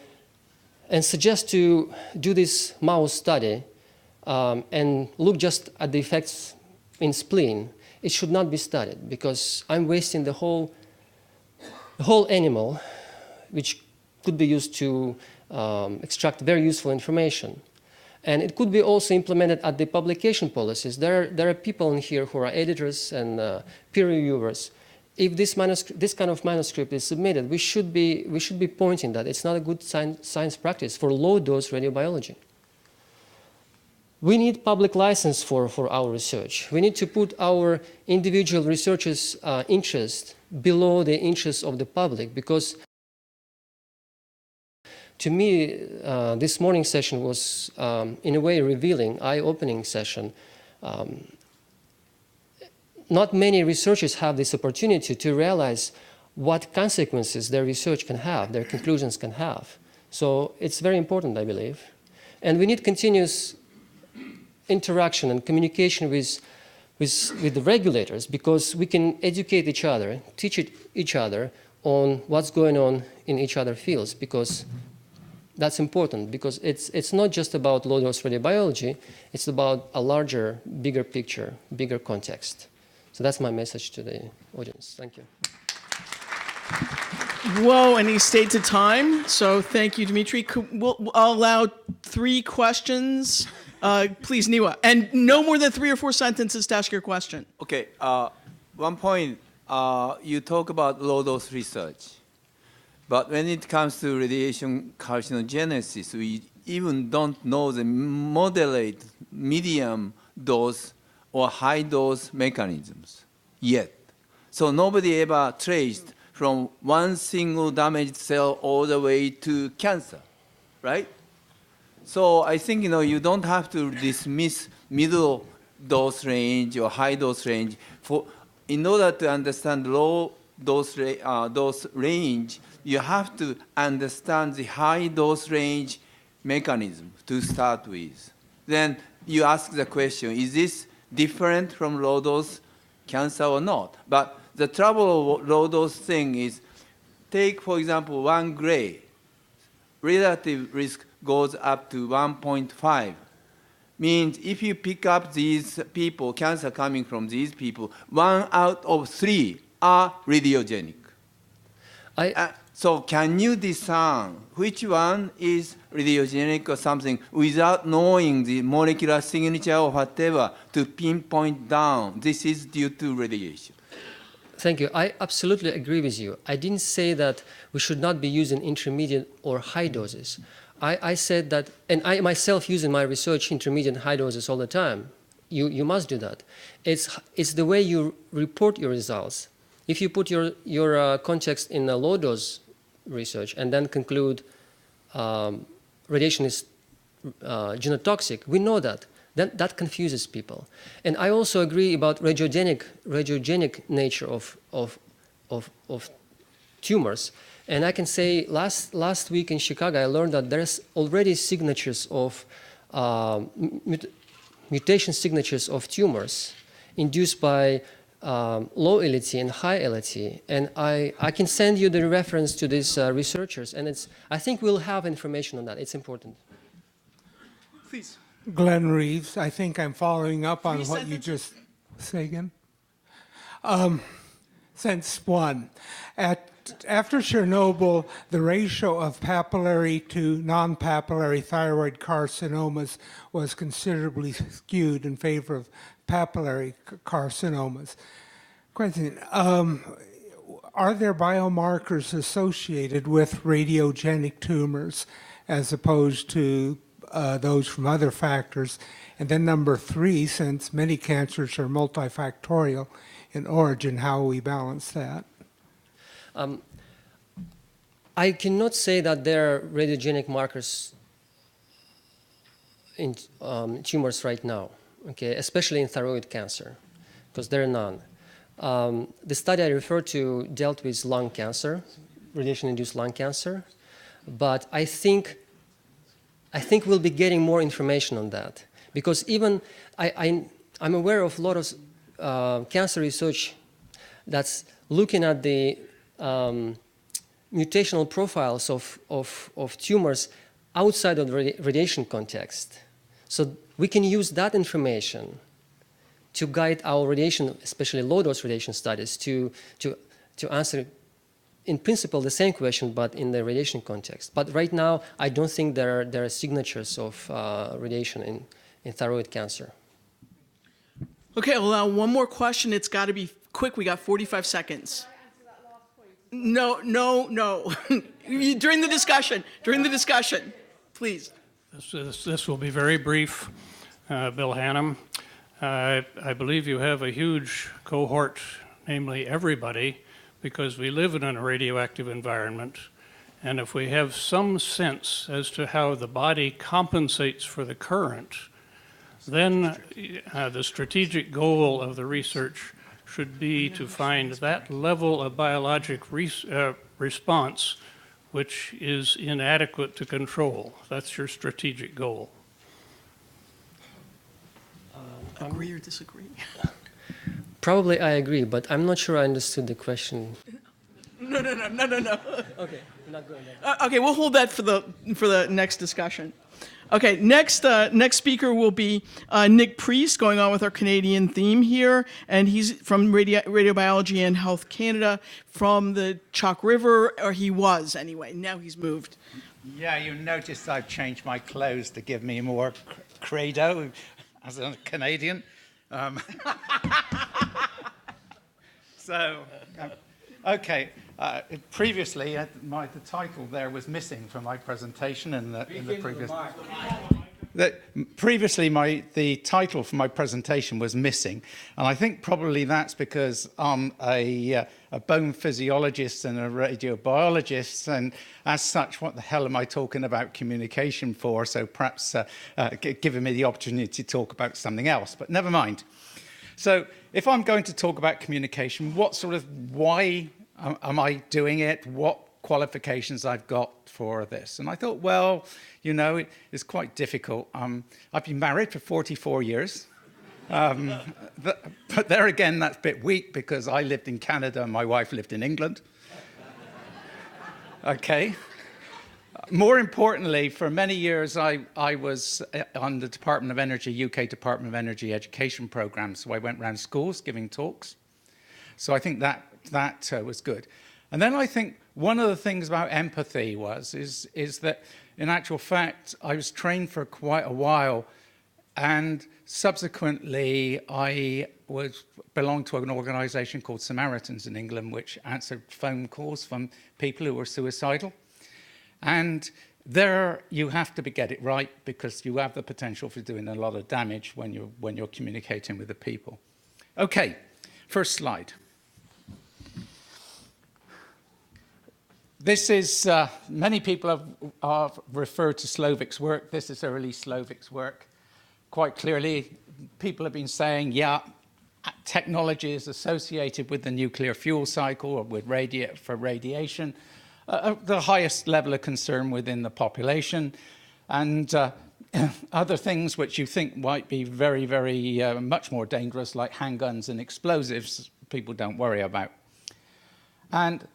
Speaker 4: suggest to do this mouse study and look just at the effects in spleen, it should not be studied because I'm wasting the whole animal which could be used to extract very useful information. And it could be also implemented at the publication policies. There are people in here who are editors and peer reviewers. If this kind of manuscript is submitted, we should be pointing that it's not a good science practice for low-dose radiobiology. We need public license for our research. We need to put our individual researchers' interest below the interests of the public, because to me, this morning session was, in a way, revealing, eye-opening session. Not many researchers have this opportunity to realize what consequences their research can have, their conclusions can have. So it's very important, I believe. And we need continuous interaction and communication with the regulators, because we can educate each other, teach each other on what's going on in each other's fields, because that's important, because it's not just about low-dose radiobiology, it's about a larger, bigger picture, bigger context. So that's my message to the audience. Thank you.
Speaker 2: Whoa, and he stayed to time, so thank you, Dmitry. I'll allow 3 questions. Please, Niwa. And no more than 3 or 4 sentences to ask your question.
Speaker 5: Okay, one point, you talk about low-dose research. But when it comes to radiation carcinogenesis, we even don't know the moderate, medium dose or high dose mechanisms yet. So nobody ever traced from one single damaged cell all the way to cancer, right? So I think you don't have to dismiss middle dose range or high dose range. In order to understand low dose range, you have to understand the high dose range mechanism to start with. Then you ask the question, is this different from low dose cancer or not? But the trouble of low dose thing is, take for example 1 gray, relative risk goes up to 1.5. Means if you pick up these people, cancer coming from these people, 1 out of 3 are radiogenic. So can you discern which one is radiogenic or something without knowing the molecular signature or whatever to pinpoint down this is due to radiation?
Speaker 4: Thank you. I absolutely agree with you. I didn't say that we should not be using intermediate or high doses. I said that, and I myself use in my research intermediate and high doses all the time. You must do that. It's the way you report your results. If you put your context in a low dose research and then conclude radiation is genotoxic, we know that. That confuses people. And I also agree about radiogenic nature of tumors. And I can say last week in Chicago, I learned that there's already signatures of mutation signatures of tumors induced by low LET and high LET. And I can send you the reference to these researchers, and I think we'll have information on that. It's important.
Speaker 2: Please.
Speaker 6: Glenn Reeves, I think I'm following up on what you just say again. Sentence 1. After Chernobyl, the ratio of papillary to non-papillary thyroid carcinomas was considerably skewed in favor of papillary carcinomas. Question, are there biomarkers associated with radiogenic tumors as opposed to those from other factors? And then number 3, since many cancers are multifactorial in origin, how will we balance that?
Speaker 4: I cannot say that there are radiogenic markers in tumors right now, okay, especially in thyroid cancer, because there are none. The study I referred to dealt with lung cancer, radiation-induced lung cancer, but I think we'll be getting more information on that, because even I'm aware of a lot of cancer research that's looking at the mutational profiles of tumors outside of the radiation context. So we can use that information to guide our radiation, especially low-dose radiation studies, to answer in principle, the same question, but in the radiation context. But right now, I don't think there are signatures of radiation in thyroid cancer.
Speaker 2: Okay, I'll allow one more question. It's got to be quick. We got 45 seconds. No. During the discussion, please.
Speaker 7: This will be very brief, Bill Hannum. I believe you have a huge cohort, namely everybody, because we live in a radioactive environment. And if we have some sense as to how the body compensates for the current, then the strategic goal of the research should be to find that level of biologic response which is inadequate to control. That's your strategic goal.
Speaker 2: Agree or disagree?
Speaker 4: Probably I agree, but I'm not sure I understood the question.
Speaker 2: No.
Speaker 4: Okay, I'm not going there.
Speaker 2: Okay, we'll hold that for the next discussion. Okay, next speaker will be Nick Priest, going on with our Canadian theme here, and he's from Radiobiology and Health Canada from the Chalk River, or he was anyway. Now he's moved.
Speaker 8: Yeah, you noticed I've changed my clothes to give me more credo as a Canadian. Okay. Previously, the title there was missing from my presentation in the previous. Previously, the title for my presentation was missing, and I think probably that's because I'm a bone physiologist and a radiobiologist, and as such, what the hell am I talking about communication for? So perhaps giving me the opportunity to talk about something else, but never mind. So if I'm going to talk about communication, why am I doing it? What qualifications I've got for this? And I thought, well, it's quite difficult. I've been married for 44 years. But there again, that's a bit weak because I lived in Canada and my wife lived in England. Okay. More importantly, for many years, I was on the Department of Energy, UK Department of Energy education program. So I went around schools giving talks. So I think that was good. And then I think one of the things about empathy is that in actual fact, I was trained for quite a while, and subsequently I belonged to an organization called Samaritans in England, which answered phone calls from people who were suicidal. And there you have to get it right because you have the potential for doing a lot of damage when you're communicating with the people. Okay, first slide. This is, many people have referred to Slovik's work. This is early Slovik's work. Quite clearly, people have been saying, yeah, technology is associated with the nuclear fuel cycle or with radiation, the highest level of concern within the population, and other things which you think might be very, very much more dangerous, like handguns and explosives, people don't worry about. And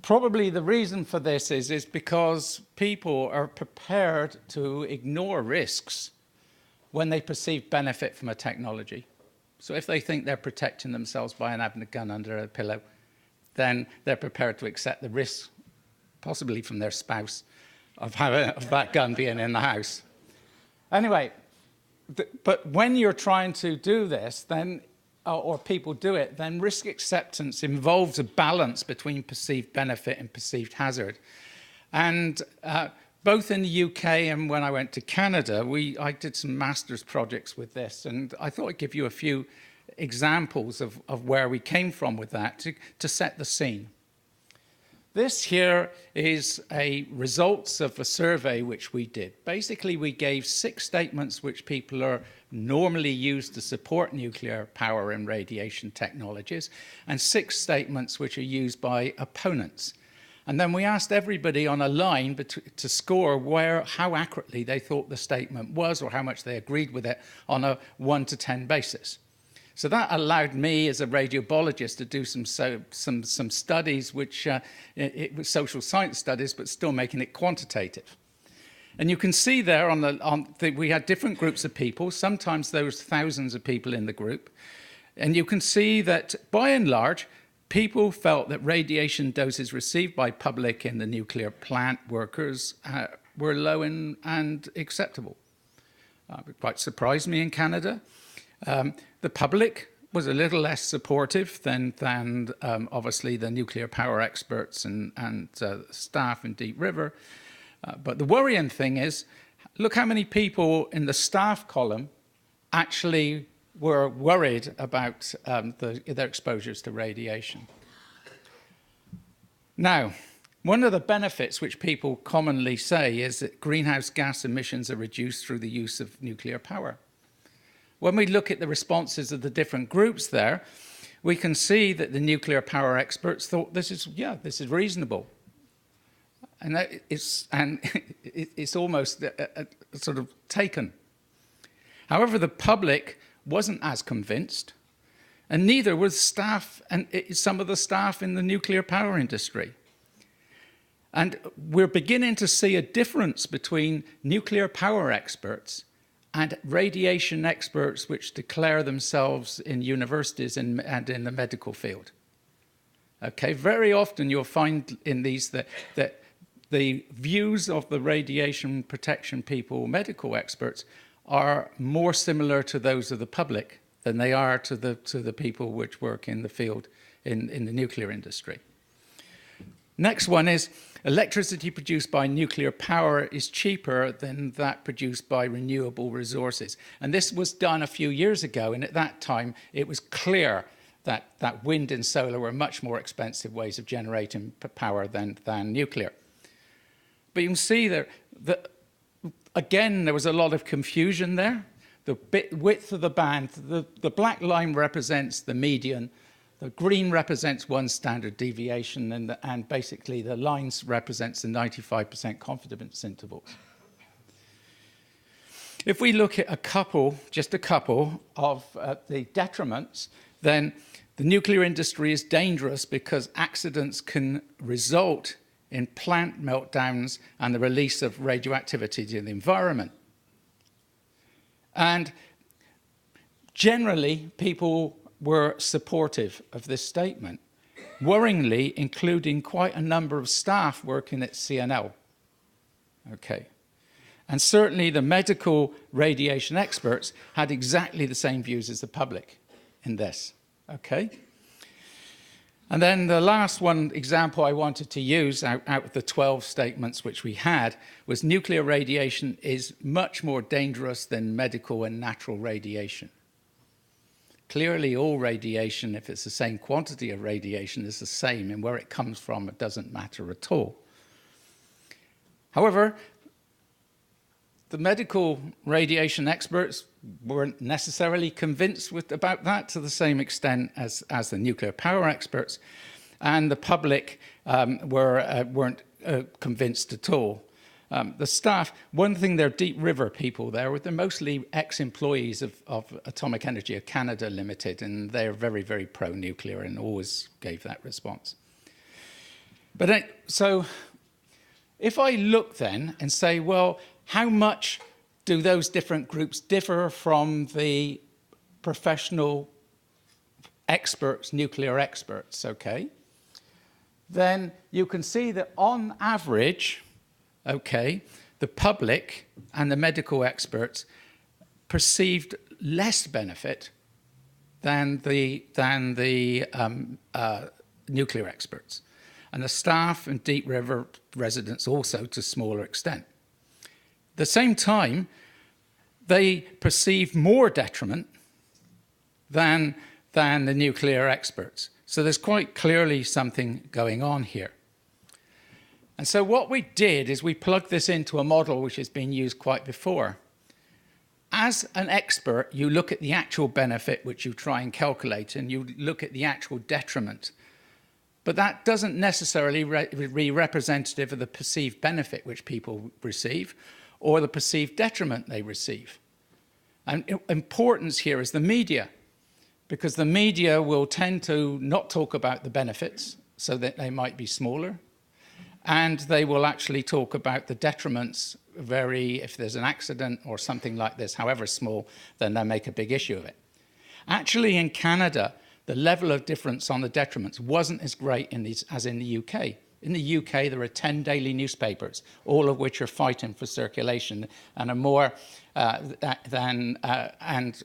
Speaker 8: probably the reason for this is because people are prepared to ignore risks when they perceive benefit from a technology. So if they think they're protecting themselves by having a gun under a pillow, then they're prepared to accept the risk, possibly from their spouse, of that gun being in the house. Anyway, but when you're trying to do this, then or people do it, then risk acceptance involves a balance between perceived benefit and perceived hazard. And both in the UK and when I went to Canada, I did some master's projects with this, and I thought I'd give you a few examples of where we came from with that to set the scene. This here is results of a survey which we did. Basically, we gave 6 statements which people are normally used to support nuclear power and radiation technologies, and 6 statements which are used by opponents. And then we asked everybody on a line to score how accurately they thought the statement was or how much they agreed with it on a 1 to 10 basis. So that allowed me as a radiobiologist to do some studies, which it was social science studies, but still making it quantitative. And you can see there we had different groups of people. Sometimes there was thousands of people in the group. And you can see that by and large, people felt that radiation doses received by public in the nuclear plant workers were low and acceptable. It quite surprised me in Canada. The public was a little less supportive than obviously the nuclear power experts and staff in Deep River. But the worrying thing is, look how many people in the staff column actually were worried about their exposures to radiation. Now, one of the benefits which people commonly say is that greenhouse gas emissions are reduced through the use of nuclear power. When we look at the responses of the different groups there, we can see that the nuclear power experts thought this is reasonable. And it's almost sort of taken. However, the public wasn't as convinced, and neither was staff and some of the staff in the nuclear power industry. And we're beginning to see a difference between nuclear power experts and radiation experts which declare themselves in universities and in the medical field. Okay, very often you'll find in these that the views of the radiation protection people, medical experts, are more similar to those of the public than they are to the people which work in the field in the nuclear industry. Next one is electricity produced by nuclear power is cheaper than that produced by renewable resources. And this was done a few years ago, and at that time it was clear that wind and solar were much more expensive ways of generating power than nuclear. But you can see that again, there was a lot of confusion there. The width of the band, the black line represents the median, the green represents one standard deviation, and basically the lines represents the 95% confidence intervals. If we look at just a couple of the detriments, then the nuclear industry is dangerous because accidents can result in plant meltdowns and the release of radioactivity to the environment. And generally, people were supportive of this statement, worryingly, including quite a number of staff working at CNL. Okay. And certainly the medical radiation experts had exactly the same views as the public in this. Okay. And then the last one example I wanted to use out of the 12 statements which we had was nuclear radiation is much more dangerous than medical and natural radiation. Clearly all radiation, if it's the same quantity of radiation, is the same, and where it comes from, it doesn't matter at all. However, the medical radiation experts weren't necessarily convinced about that to the same extent as the nuclear power experts, and the public weren't convinced at all. The staff, one thing, they're Deep River people there, they're mostly ex-employees of Atomic Energy of Canada Limited, and they're very, very pro-nuclear and always gave that response. But so if I look then and say, well, how much do those different groups differ from the professional experts, nuclear experts, okay? Then you can see that on average, okay, the public and the medical experts perceived less benefit than the nuclear experts. And the staff and Deep River residents also to a smaller extent. At the same time, they perceive more detriment than the nuclear experts. So there's quite clearly something going on here. And so what we did is we plugged this into a model which has been used quite before. As an expert, you look at the actual benefit which you try and calculate, and you look at the actual detriment. But that doesn't necessarily be representative of the perceived benefit which people receive or the perceived detriment they receive. And importance here is the media, because the media will tend to not talk about the benefits so that they might be smaller, and they will actually talk about the detriments if there's an accident or something like this, however small, then they make a big issue of it. Actually, in Canada, the level of difference on the detriments wasn't as great as in the UK. In the UK, there are 10 daily newspapers, all of which are fighting for circulation and are more and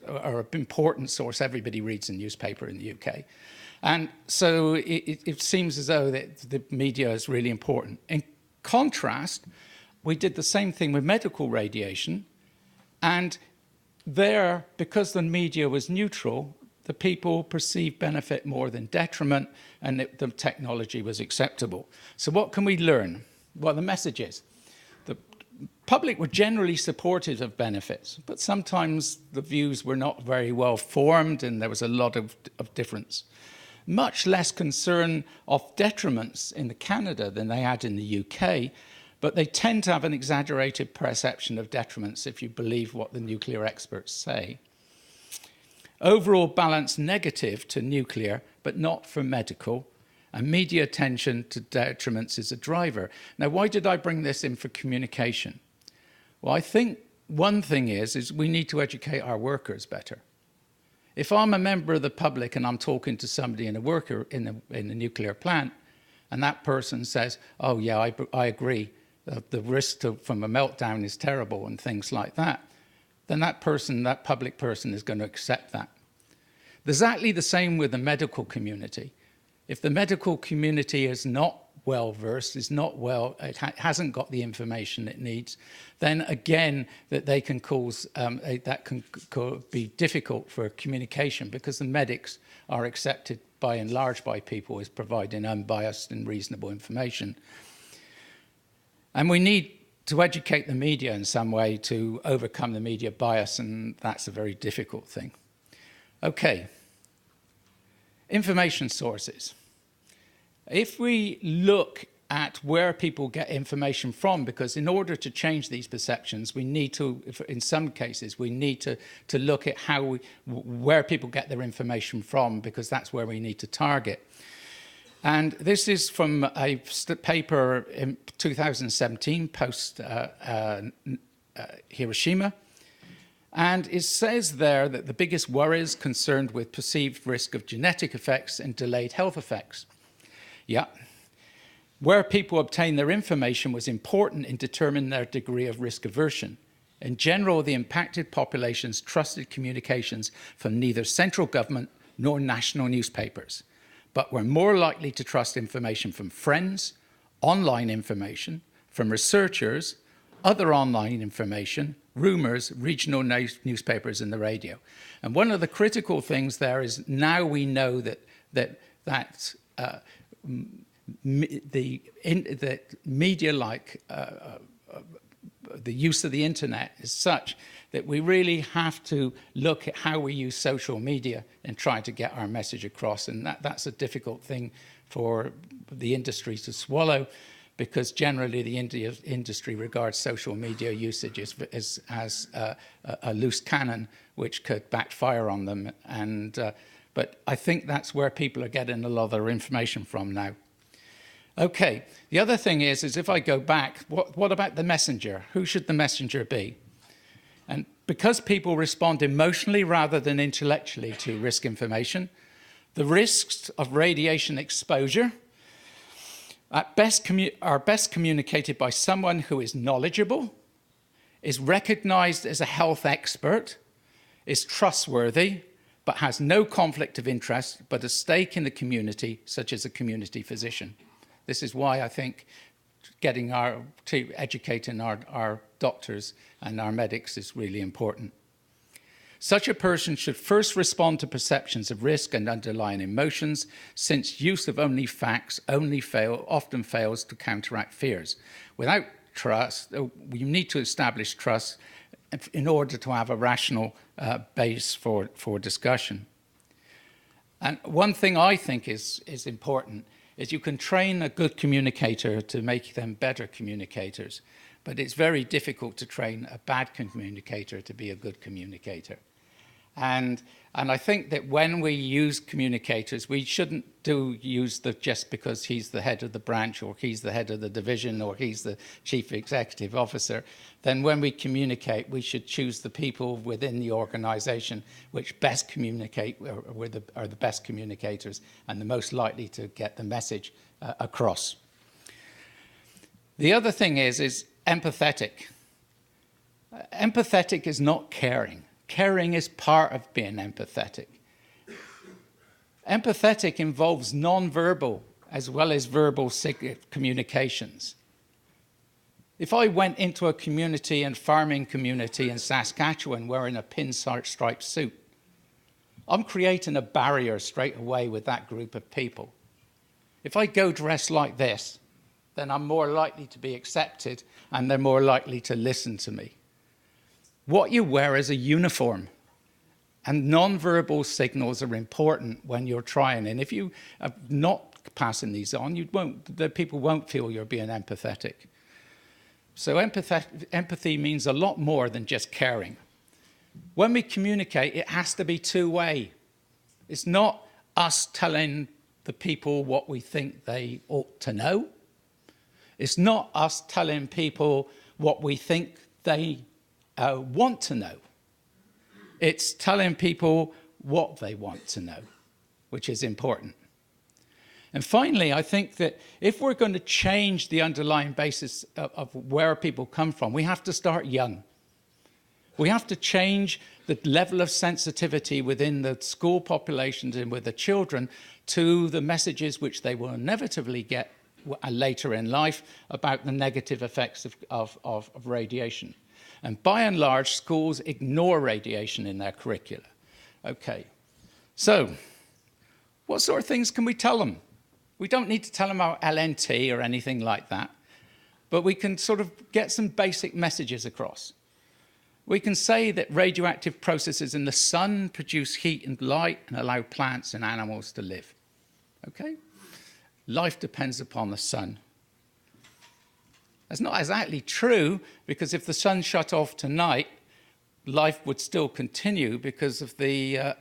Speaker 8: are an important source. Everybody reads a newspaper in the UK. And so it seems as though that the media is really important. In contrast, we did the same thing with medical radiation. And there, because the media was neutral, the people perceived benefit more than detriment, and the technology was acceptable. So what can we learn? Well, the message is the public were generally supportive of benefits, but sometimes the views were not very well formed and there was a lot of difference. Much less concern of detriments in Canada than they had in the UK, but they tend to have an exaggerated perception of detriments if you believe what the nuclear experts say. Overall balance negative to nuclear, but not for medical, and media attention to detriments is a driver. Now, why did I bring this in for communication? Well, I think one thing is we need to educate our workers better. If I'm a member of the public and I'm talking to somebody in a worker in a nuclear plant, and that person says, oh yeah, I agree, the risk from a meltdown is terrible and things like that, then that public person is going to accept that. Exactly the same with the medical community. If the medical community is not well versed, hasn't got the information it needs, then again that they can cause that can be difficult for communication, because the medics are accepted by and large by people as providing unbiased and reasonable information. And we need to educate the media in some way to overcome the media bias, and that's a very difficult thing. Okay, information sources. If we look at where people get information from, because in order to change these perceptions, we need to, in some cases, we need to look at where people get their information from, because that's where we need to target. And this is from a paper in 2017, post Hiroshima. And it says there that the biggest worries concerned with perceived risk of genetic effects and delayed health effects. Yeah. Where people obtain their information was important in determining their degree of risk aversion. In general, the impacted populations trusted communications from neither central government nor national newspapers, but were more likely to trust information from friends, online information, from researchers, other online information, rumors, regional newspapers, and the radio. And one of the critical things there is now we know that media like the use of the internet is such that we really have to look at how we use social media and try to get our message across. And that's a difficult thing for the industry to swallow, because generally the industry regards social media usage as a loose cannon which could backfire on them. But I think that's where people are getting a lot of their information from now. Okay, the other thing is if I go back, what about the messenger? Who should the messenger be? And because people respond emotionally rather than intellectually to risk information, the risks of radiation exposure are best communicated by someone who is knowledgeable, is recognized as a health expert, is trustworthy, but has no conflict of interest, but a stake in the community, such as a community physician. This is why I think educating our doctors and our medics is really important. Such a person should first respond to perceptions of risk and underlying emotions, since use of only facts often fails to counteract fears. Without trust, you need to establish trust in order to have a rational base for discussion. And one thing I think is important is you can train a good communicator to make them better communicators, but it's very difficult to train a bad communicator to be a good communicator. And I think that when we use communicators, we shouldn't use just because he's the head of the branch or he's the head of the division or he's the chief executive officer. Then when we communicate, we should choose the people within the organization which best communicate, are the best communicators and the most likely to get the message across. The other thing is empathetic. Empathetic is not caring. Caring is part of being empathetic. Empathetic involves non-verbal as well as verbal communications. If I went into a community and farming community in Saskatchewan wearing a pinstripe suit, I'm creating a barrier straight away with that group of people. If I go dressed like this, then I'm more likely to be accepted and they're more likely to listen to me. What you wear is a uniform, and non-verbal signals are important when you're trying. And if you are not passing these on, the people won't feel you're being empathetic. So empathy means a lot more than just caring. When we communicate, it has to be two-way. It's not us telling the people what we think they ought to know. It's not us telling people what we think they want to know. It's telling people what they want to know, which is important. And finally, I think that if we're going to change the underlying basis of where people come from, we have to start young. We have to change the level of sensitivity within the school populations and with the children to the messages which they will inevitably get later in life about the negative effects of radiation. And by and large, schools ignore radiation in their curricula. Okay, so what sort of things can we tell them? We don't need to tell them about LNT or anything like that, but we can sort of get some basic messages across. We can say that radioactive processes in the sun produce heat and light and allow plants and animals to live. Okay? Life depends upon the sun. That's not exactly true, because if the sun shut off tonight, life would still continue because of the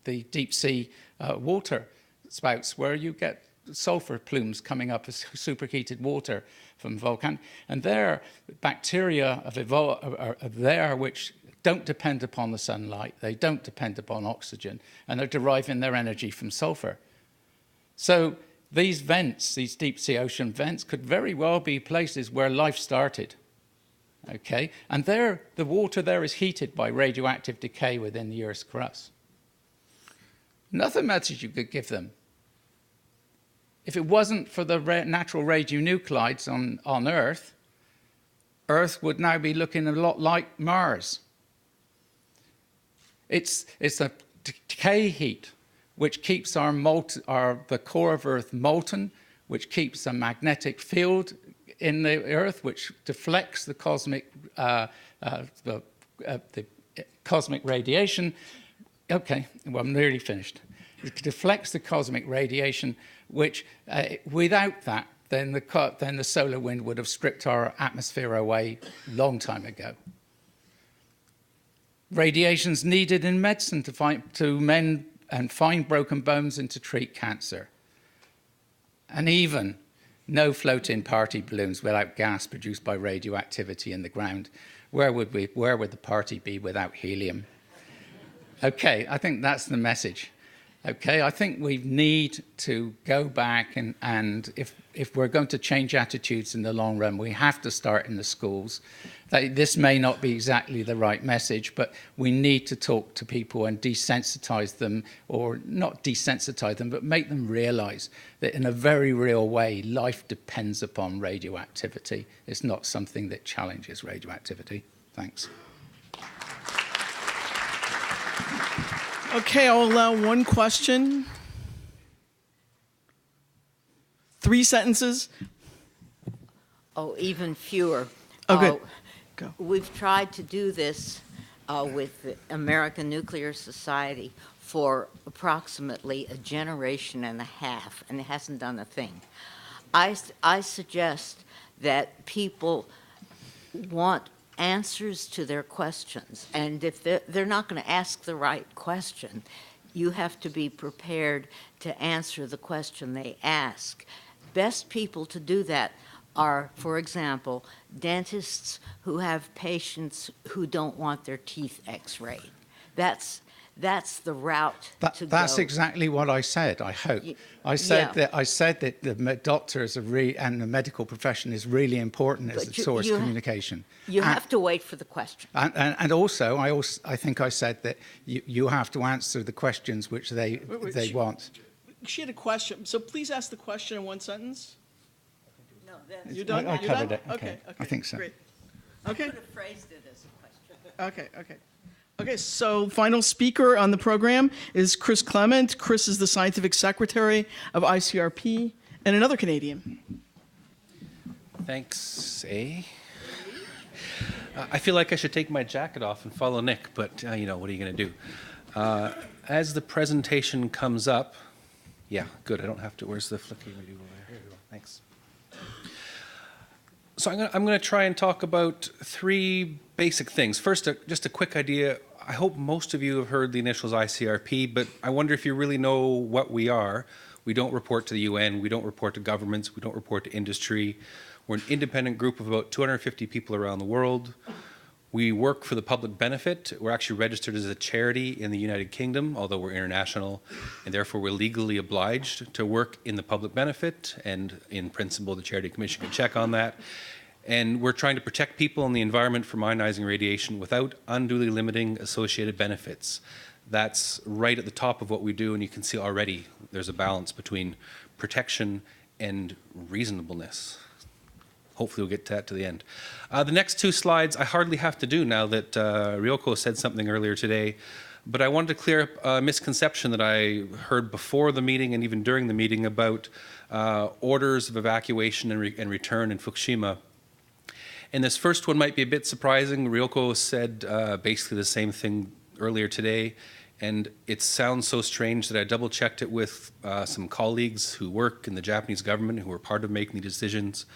Speaker 8: deep sea water spouts, where you get sulfur plumes coming up as superheated water from volcanoes. And there, bacteria are there which don't depend upon the sunlight, they don't depend upon oxygen, and they're deriving their energy from sulfur. So these vents, these deep sea ocean vents, could very well be places where life started. Okay? And there, the water there is heated by radioactive decay within the Earth's crust. Another message you could give them: if it wasn't for the natural radionuclides on Earth, Earth would now be looking a lot like Mars. It's a decay heat which keeps the core of Earth molten, which keeps a magnetic field in the Earth, which deflects the cosmic radiation. Okay, well, I'm nearly finished. It deflects the cosmic radiation, which without that, then the solar wind would have stripped our atmosphere away a long time ago. Radiation's needed in medicine to mend and find broken bones and to treat cancer. And even no floating party balloons without gas produced by radioactivity in the ground. Where would the party be without helium? Okay, I think that's the message. Okay, I think we need to go back and if we're going to change attitudes in the long run, we have to start in the schools. This may not be exactly the right message, but we need to talk to people and desensitize them, or not desensitize them, but make them realize that in a very real way, life depends upon radioactivity. It's not something that challenges radioactivity. Thanks.
Speaker 2: Okay, I'll allow one question. 3 sentences.
Speaker 9: Oh, even fewer.
Speaker 2: Oh, good. Go.
Speaker 9: We've tried to do this with the American Nuclear Society for approximately a generation and a half, and it hasn't done a thing. I suggest that people want answers to their questions. And if they're not going to ask the right question, you have to be prepared to answer the question they ask. Best people to do that are, for example, dentists who have patients who don't want their teeth x-rayed. That's the route to go.
Speaker 8: That's exactly what I said, I hope. I said that the doctors and the medical profession is really important as a source of communication.
Speaker 9: You have to wait for the question.
Speaker 8: And also, I think I said that you have to answer the questions which they want.
Speaker 2: She had a question, so please ask the question in one sentence.
Speaker 9: No, that's...
Speaker 2: You're done?
Speaker 8: I
Speaker 2: You're
Speaker 8: covered
Speaker 2: done?
Speaker 8: it. Okay. I think so.
Speaker 2: Great. Okay.
Speaker 9: I could have phrased it as a question.
Speaker 2: Okay, so final speaker on the program is Chris Clement. Chris is the Scientific Secretary of ICRP and another Canadian.
Speaker 10: Thanks, I feel like I should take my jacket off and follow Nick, but what are you going to do? As the presentation comes up, yeah, good, I don't have to, where's the flicker? Here we go, thanks. So I'm going to try and talk about three basic things. First, just a quick idea. I hope most of you have heard the initials ICRP, but I wonder if you really know what we are. We don't report to the UN, we don't report to governments, we don't report to industry. We're an independent group of about 250 people around the world. We work for the public benefit. We're actually registered as a charity in the United Kingdom, although we're international, and therefore we're legally obliged to work in the public benefit, and in principle the Charity Commission can check on that. And we're trying to protect people and the environment from ionizing radiation without unduly limiting associated benefits. That's right at the top of what we do, and you can see already there's a balance between protection and reasonableness. Hopefully we'll get to that to the end. The next two slides I hardly have to do now that Ryoko said something earlier today, but I wanted to clear up a misconception that I heard before the meeting and even during the meeting about orders of evacuation and return in Fukushima. And this first one might be a bit surprising. Ryoko said basically the same thing earlier today, and it sounds so strange that I double-checked it with some colleagues who work in the Japanese government who were part of making the decisions.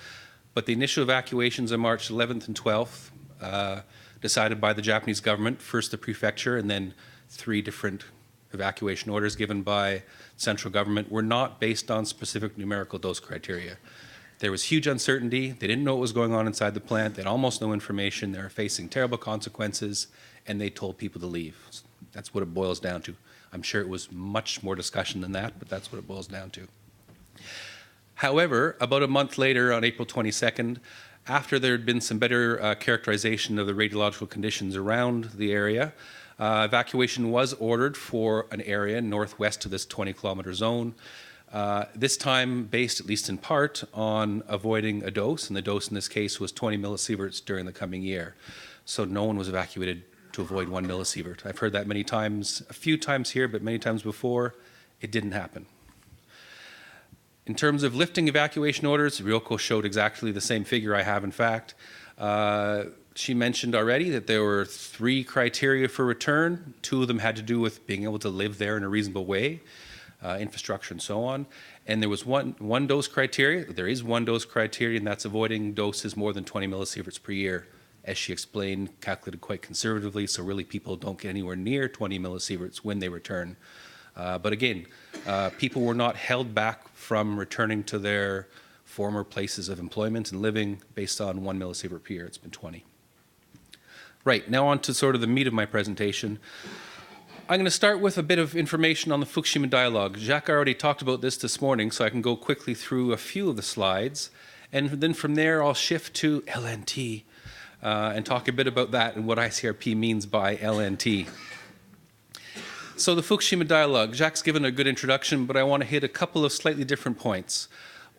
Speaker 10: But the initial evacuations on March 11th and 12th, decided by the Japanese government, first the prefecture and then 3 different evacuation orders given by central government, were not based on specific numerical dose criteria. There was huge uncertainty. They didn't know what was going on inside the plant. They had almost no information. They were facing terrible consequences, and they told people to leave. That's what it boils down to. I'm sure it was much more discussion than that, but that's what it boils down to. However, about a month later, on April 22nd, after there had been some better characterization of the radiological conditions around the area, evacuation was ordered for an area northwest of this 20-kilometer zone, this time based, at least in part, on avoiding a dose, and the dose in this case was 20 millisieverts during the coming year. So no one was evacuated to avoid 1 millisievert. I've heard that many times, a few times here, but many times before, it didn't happen. In terms of lifting evacuation orders, Ryoko showed exactly the same figure I have, in fact. She mentioned already that there were 3 criteria for return. 2 of them had to do with being able to live there in a reasonable way, infrastructure and so on. And there was one dose criteria. There is one dose criteria, and that's avoiding doses more than 20 millisieverts per year. As she explained, calculated quite conservatively, so really people don't get anywhere near 20 millisieverts when they return. But again, people were not held back from returning to their former places of employment and living based on 1 millisievert per year. It's been 20. Right, now on to sort of the meat of my presentation. I'm going to start with a bit of information on the Fukushima dialogue. Jacques already talked about this morning, so I can go quickly through a few of the slides. And then from there, I'll shift to LNT and talk a bit about that and what ICRP means by LNT. So the Fukushima dialogue, Jacques' given a good introduction, but I want to hit a couple of slightly different points.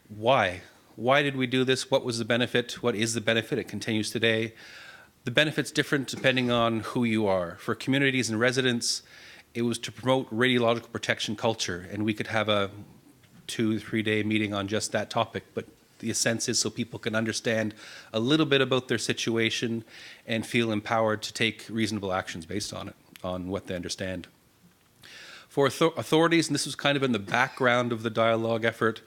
Speaker 10: Why? Why did we do this? What was the benefit? What is the benefit? It continues today. The benefit's different depending on who you are. For communities and residents, it was to promote radiological protection culture, and we could have a 2-3 day meeting on just that topic, but the sense is so people can understand a little bit about their situation and feel empowered to take reasonable actions based on it, on what they understand. For authorities, and this was kind of in the background of the dialogue effort,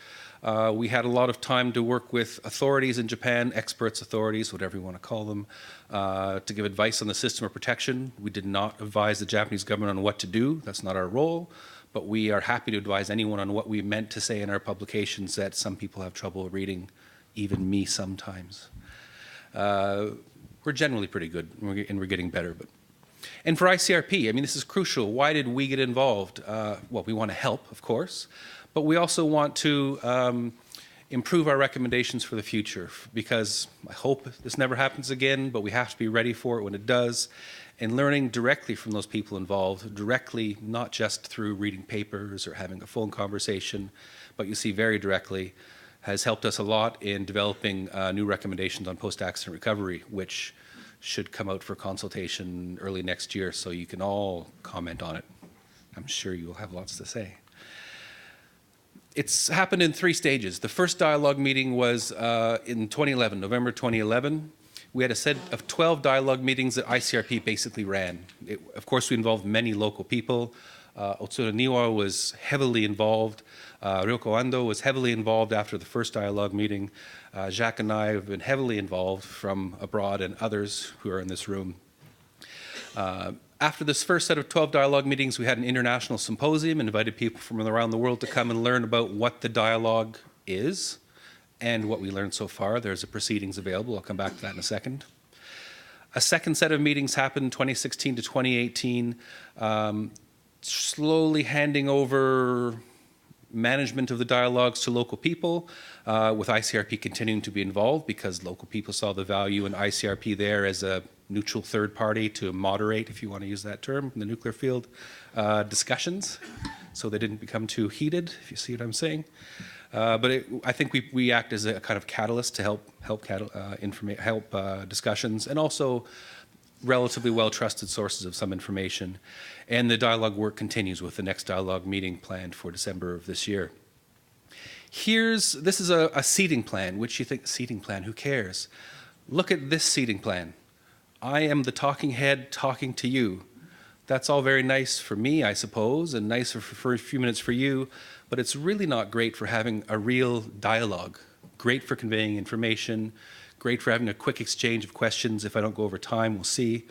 Speaker 10: We had a lot of time to work with authorities in Japan, experts, authorities, whatever you want to call them, to give advice on the system of protection. We did not advise the Japanese government on what to do. That's not our role. But we are happy to advise anyone on what we meant to say in our publications that some people have trouble reading, even me sometimes. We're generally pretty good, and we're getting better. And for ICRP, I mean, this is crucial. Why did we get involved? Well, we want to help, of course, but we also want to improve our recommendations for the future, because I hope this never happens again, but we have to be ready for it when it does. And learning directly from those people involved, directly, not just through reading papers or having a phone conversation, but you see very directly, has helped us a lot in developing new recommendations on post-accident recovery, which should come out for consultation early next year, so you can all comment on it. I'm sure you'll have lots to say. It's happened in 3 stages. The first dialogue meeting was in 2011, November 2011. We had a set of 12 dialogue meetings that ICRP basically ran. Of course, we involved many local people. Otsura Niwa was heavily involved. Ryoko Ando was heavily involved after the first dialogue meeting. Jacques and I have been heavily involved from abroad, and others who are in this room. After this first set of 12 dialogue meetings, we had an international symposium and invited people from around the world to come and learn about what the dialogue is and what we learned so far. There's a proceedings available. I'll come back to that in a second. A second set of meetings happened 2016 to 2018, slowly handing over management of the dialogues to local people, with ICRP continuing to be involved because local people saw the value in ICRP there as a neutral third party to moderate, if you want to use that term, in the nuclear field, discussions, so they didn't become too heated, if you see what I'm saying. But I think we act as a kind of catalyst to help discussions, and also relatively well-trusted sources of some information. And the dialogue work continues with the next dialogue meeting planned for December of this year. This is a seating plan, which you think, seating plan, who cares? Look at this seating plan. I am the talking head talking to you. That's all very nice for me, I suppose, and nicer for a few minutes for you, but it's really not great for having a real dialogue. Great for conveying information, great for having a quick exchange of questions. If I don't go over time, we'll see.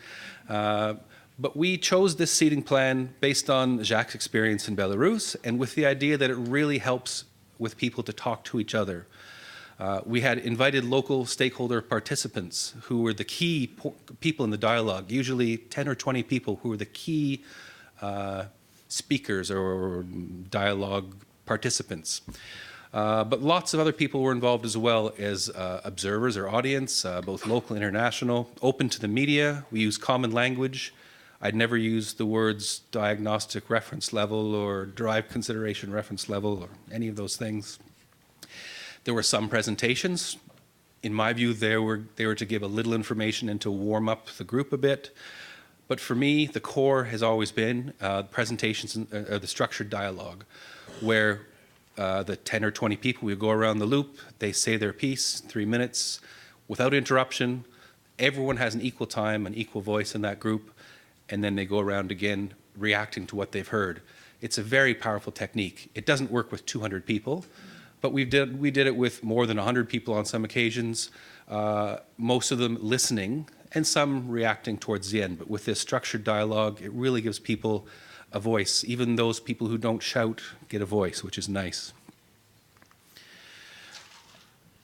Speaker 10: But we chose this seating plan based on Jacques' experience in Belarus, and with the idea that it really helps with people to talk to each other. We had invited local stakeholder participants who were the key people in the dialogue, usually 10 or 20 people who were the key speakers or dialogue participants. But lots of other people were involved as well as observers or audience, both local and international, open to the media. We use common language. I'd never use the words diagnostic reference level or derived consideration reference level or any of those things. There were some presentations. In my view, they were to give a little information and to warm up the group a bit. But for me, the core has always been presentations, the structured dialogue, where the 10 or 20 people, we go around the loop, they say their piece, 3 minutes, without interruption. Everyone has an equal time, an equal voice in that group, and then they go around again, reacting to what they've heard. It's a very powerful technique. It doesn't work with 200 people. But we did it with more than 100 people on some occasions, most of them listening and some reacting towards the end. But with this structured dialogue, it really gives people a voice. Even those people who don't shout get a voice, which is nice.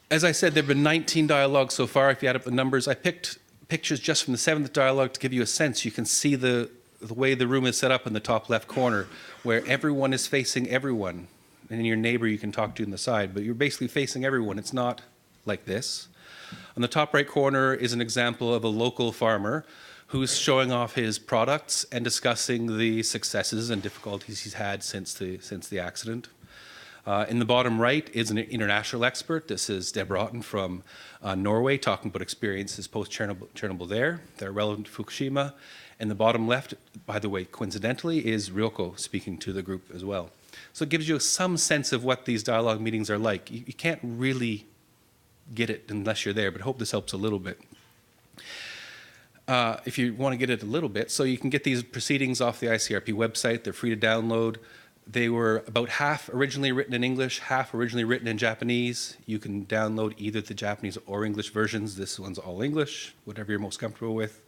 Speaker 10: As I said, there have been 19 dialogues so far. If you add up the numbers, I picked pictures just from the 7th dialogue to give you a sense. You can see the way the room is set up in the top left corner, where everyone is facing everyone. And your neighbor you can talk to in the side, but you're basically facing everyone. It's not like this. On the top right corner is an example of a local farmer who's showing off his products and discussing the successes and difficulties he's had since the accident. In the bottom right is an international expert. This is Deborah Otten from Norway, talking about experiences post-Chernobyl there. They're relevant to Fukushima. And the bottom left, by the way, coincidentally, is Ryoko speaking to the group as well. So it gives you some sense of what these dialogue meetings are like. You can't really get it unless you're there, but I hope this helps a little bit. If you want to get it a little bit, so you can get these proceedings off the ICRP website. They're free to download. They were about half originally written in English, half originally written in Japanese. You can download either the Japanese or English versions. This one's all English, whatever you're most comfortable with.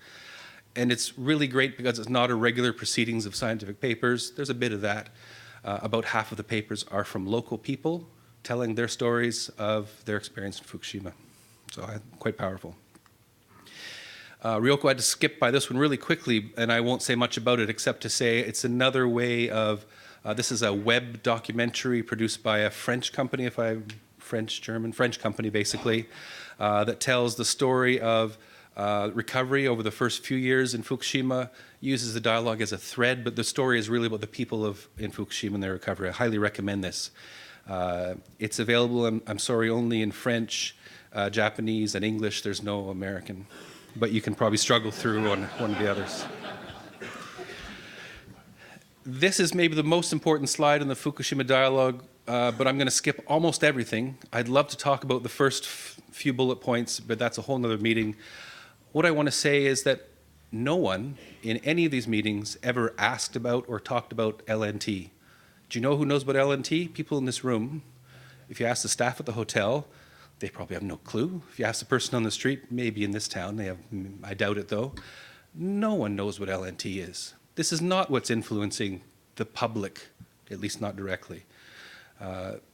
Speaker 10: And it's really great because it's not a regular proceedings of scientific papers. There's a bit of that. About half of the papers are from local people telling their stories of their experience in Fukushima. So quite powerful. Ryoko had to skip by this one really quickly, and I won't say much about it except to say it's another way of, this is a web documentary produced by a French company, French company basically, that tells the story of recovery over the first few years in Fukushima, uses the dialogue as a thread, but the story is really about the people in Fukushima and their recovery. I highly recommend this. It's available, I'm sorry, only in French, Japanese, and English. There's no American, but you can probably struggle through on one of the others. This is maybe the most important slide in the Fukushima dialogue, but I'm going to skip almost everything. I'd love to talk about the first few bullet points, but that's a whole nother meeting. What I want to say is that no one in any of these meetings ever asked about or talked about LNT. Do you know who knows about LNT? People in this room. If you ask the staff at the hotel, they probably have no clue. If you ask the person on the street, maybe in this town, they have, I doubt it though. No one knows what LNT is. This is not what's influencing the public, at least not directly.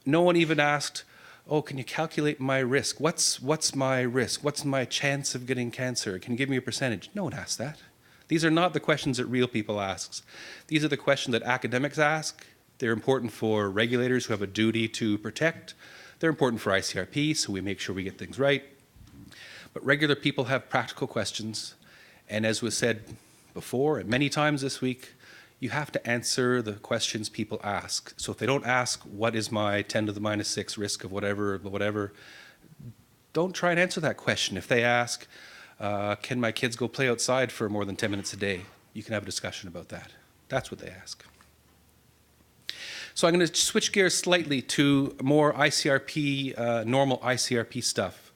Speaker 10: No one even asked, oh, can you calculate my risk? What's my risk? What's my chance of getting cancer? Can you give me a percentage? No one asked that. These are not the questions that real people ask. These are the questions that academics ask. They're important for regulators who have a duty to protect. They're important for ICRP, so we make sure we get things right. But regular people have practical questions. And as was said before and many times this week, you have to answer the questions people ask. So if they don't ask, what is my 10 to the minus 6 risk of whatever, don't try and answer that question. If they ask, can my kids go play outside for more than 10 minutes a day? You can have a discussion about that. That's what they ask. So I'm going to switch gears slightly to more ICRP, normal ICRP stuff.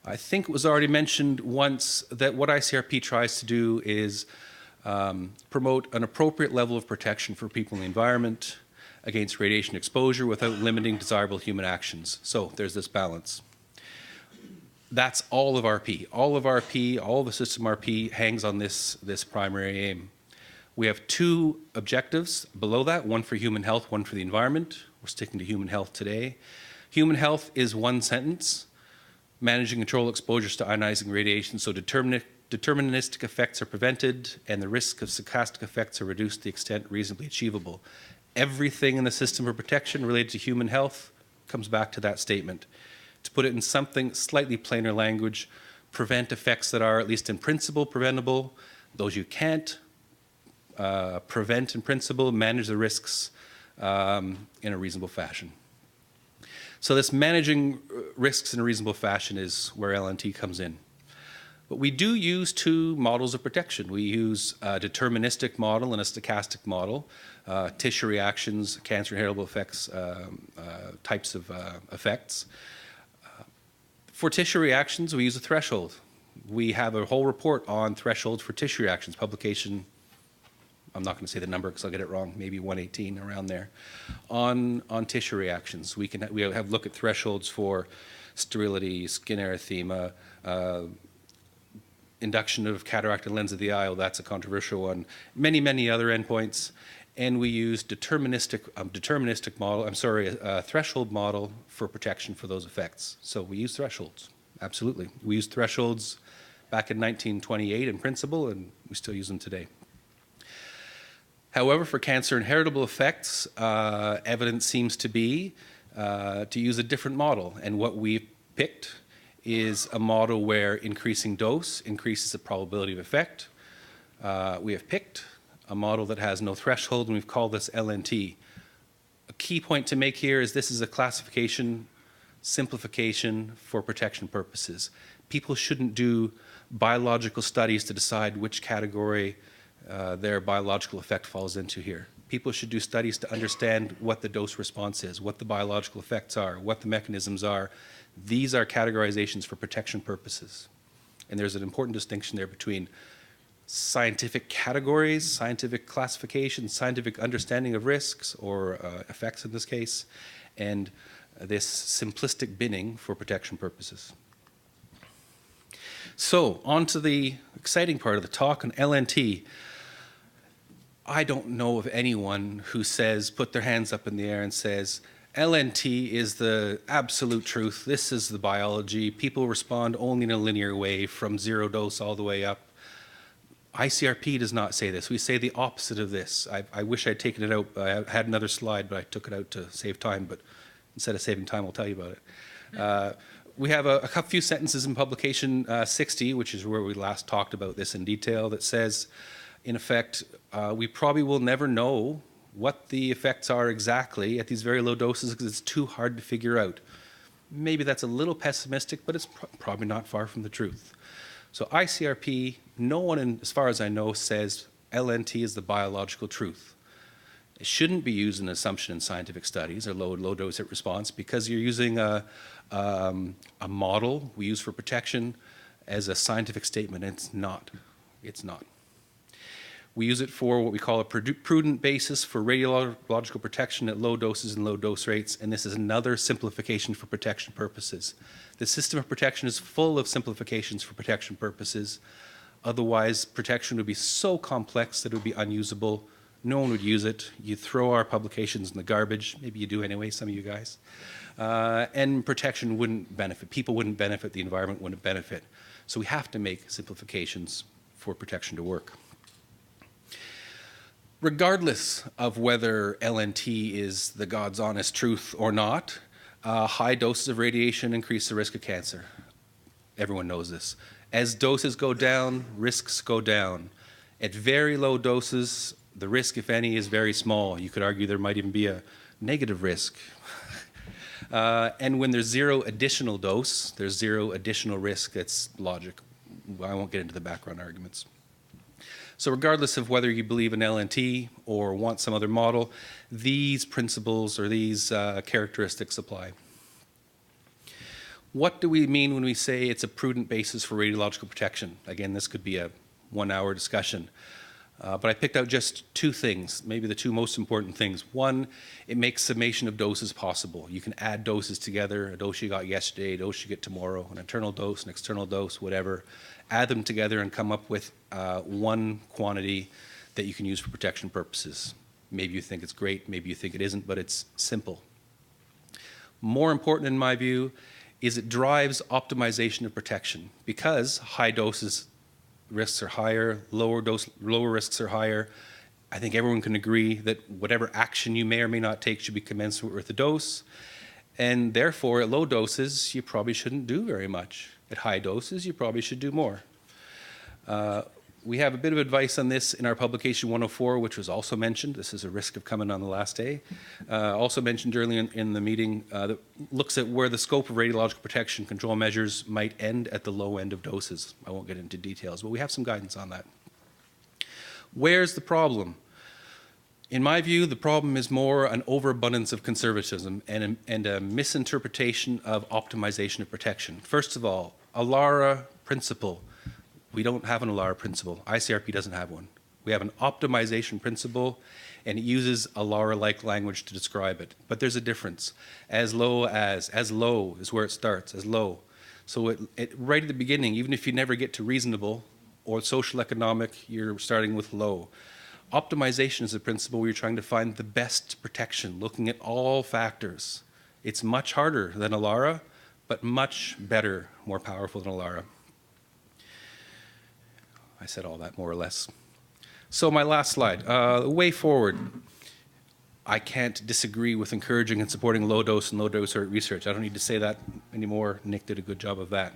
Speaker 10: I think it was already mentioned once that what ICRP tries to do is promote an appropriate level of protection for people in the environment against radiation exposure without limiting desirable human actions. So there's this balance. That's all of RP. All of RP, all the system RP hangs on this primary aim. We have two objectives below that, one for human health, one for the environment. We're sticking to human health today. Human health is one sentence, managing control exposures to ionizing radiation so deterministic effects are prevented and the risk of stochastic effects are reduced to the extent reasonably achievable. Everything in the system of protection related to human health comes back to that statement. To put it in something slightly plainer language, prevent effects that are, at least in principle, preventable. Those you can't prevent in principle, manage the risks in a reasonable fashion. So this managing risks in a reasonable fashion is where LNT comes in. But we do use two models of protection. We use a deterministic model and a stochastic model, tissue reactions, cancer inheritable effects, types of effects. For tissue reactions, we use a threshold. We have a whole report on thresholds for tissue reactions, publication, I'm not going to say the number because I'll get it wrong, maybe 118, around there, on tissue reactions. We have look at thresholds for sterility, skin erythema, induction of cataract and lens of the eye, well, that's a controversial one, many other endpoints. And we use a threshold model for protection for those effects. So we use thresholds, absolutely. We used thresholds back in 1928 in principle, and we still use them today. However, for cancer inheritable effects, evidence seems to be to use a different model. And what we picked is a model where increasing dose increases the probability of effect. We have picked a model that has no threshold, and we've called this LNT. A key point to make here is this is a classification, simplification for protection purposes. People shouldn't do biological studies to decide which category their biological effect falls into here. People should do studies to understand what the dose response is, what the biological effects are, what the mechanisms are. These are categorizations for protection purposes. And there's an important distinction there between scientific categories, scientific classification, scientific understanding of risks or effects in this case, and this simplistic binning for protection purposes. So, on to the exciting part of the talk on LNT. I don't know of anyone who says, put their hands up in the air and says, LNT is the absolute truth. This is the biology. People respond only in a linear way from 0 dose all the way up. ICRP does not say this. We say the opposite of this. I wish I'd taken it out. I had another slide, but I took it out to save time. But instead of saving time, I'll tell you about it. We have a few sentences in publication 60, which is where we last talked about this in detail, that says, in effect, we probably will never know what the effects are exactly at these very low doses because it's too hard to figure out. Maybe that's a little pessimistic, but it's probably not far from the truth. So ICRP, no one, as far as I know, says LNT is the biological truth. It shouldn't be used as an assumption in scientific studies or low dose hit response because you're using a model we use for protection as a scientific statement. It's not. It's not. We use it for what we call a prudent basis for radiological protection at low doses and low dose rates, and this is another simplification for protection purposes. The system of protection is full of simplifications for protection purposes. Otherwise, protection would be so complex that it would be unusable. No one would use it. You throw our publications in the garbage. Maybe you do anyway, some of you guys. And protection wouldn't benefit. People wouldn't benefit. The environment wouldn't benefit. So we have to make simplifications for protection to work. Regardless of whether LNT is the God's honest truth or not, high doses of radiation increase the risk of cancer. Everyone knows this. As doses go down, risks go down. At very low doses, the risk, if any, is very small. You could argue there might even be a negative risk. And when there's 0 additional dose, there's 0 additional risk. That's logic. I won't get into the background arguments. So regardless of whether you believe in LNT or want some other model, these principles or these characteristics apply. What do we mean when we say it's a prudent basis for radiological protection? Again, this could be a 1-hour discussion. But I picked out just 2 things, maybe the 2 most important things. One, it makes summation of doses possible. You can add doses together, a dose you got yesterday, a dose you get tomorrow, an internal dose, an external dose, whatever. Add them together and come up with one quantity that you can use for protection purposes. Maybe you think it's great, maybe you think it isn't, but it's simple. More important in my view is it drives optimization of protection because high doses risks are higher, lower risks are higher. I think everyone can agree that whatever action you may or may not take should be commensurate with the dose. And therefore, at low doses, you probably shouldn't do very much. At high doses, you probably should do more. We have a bit of advice on this in our publication 104, which was also mentioned. This is a risk of coming on the last day. Also mentioned earlier in the meeting that looks at where the scope of radiological protection control measures might end at the low end of doses. I won't get into details, but we have some guidance on that. Where's the problem? In my view, the problem is more an overabundance of conservatism and a misinterpretation of optimization of protection. First of all, ALARA principle. We don't have an ALARA principle. ICRP doesn't have one. We have an optimization principle, and it uses ALARA-like language to describe it. But there's a difference. As low is where it starts, as low. So right at the beginning, even if you never get to reasonable or social economic, you're starting with low. Optimization is a principle where you're trying to find the best protection, looking at all factors. It's much harder than ALARA, but much better, more powerful than ALARA. I said all that more or less. So my last slide, way forward. I can't disagree with encouraging and supporting low dose and low dose research. I don't need to say that anymore. Nick did a good job of that.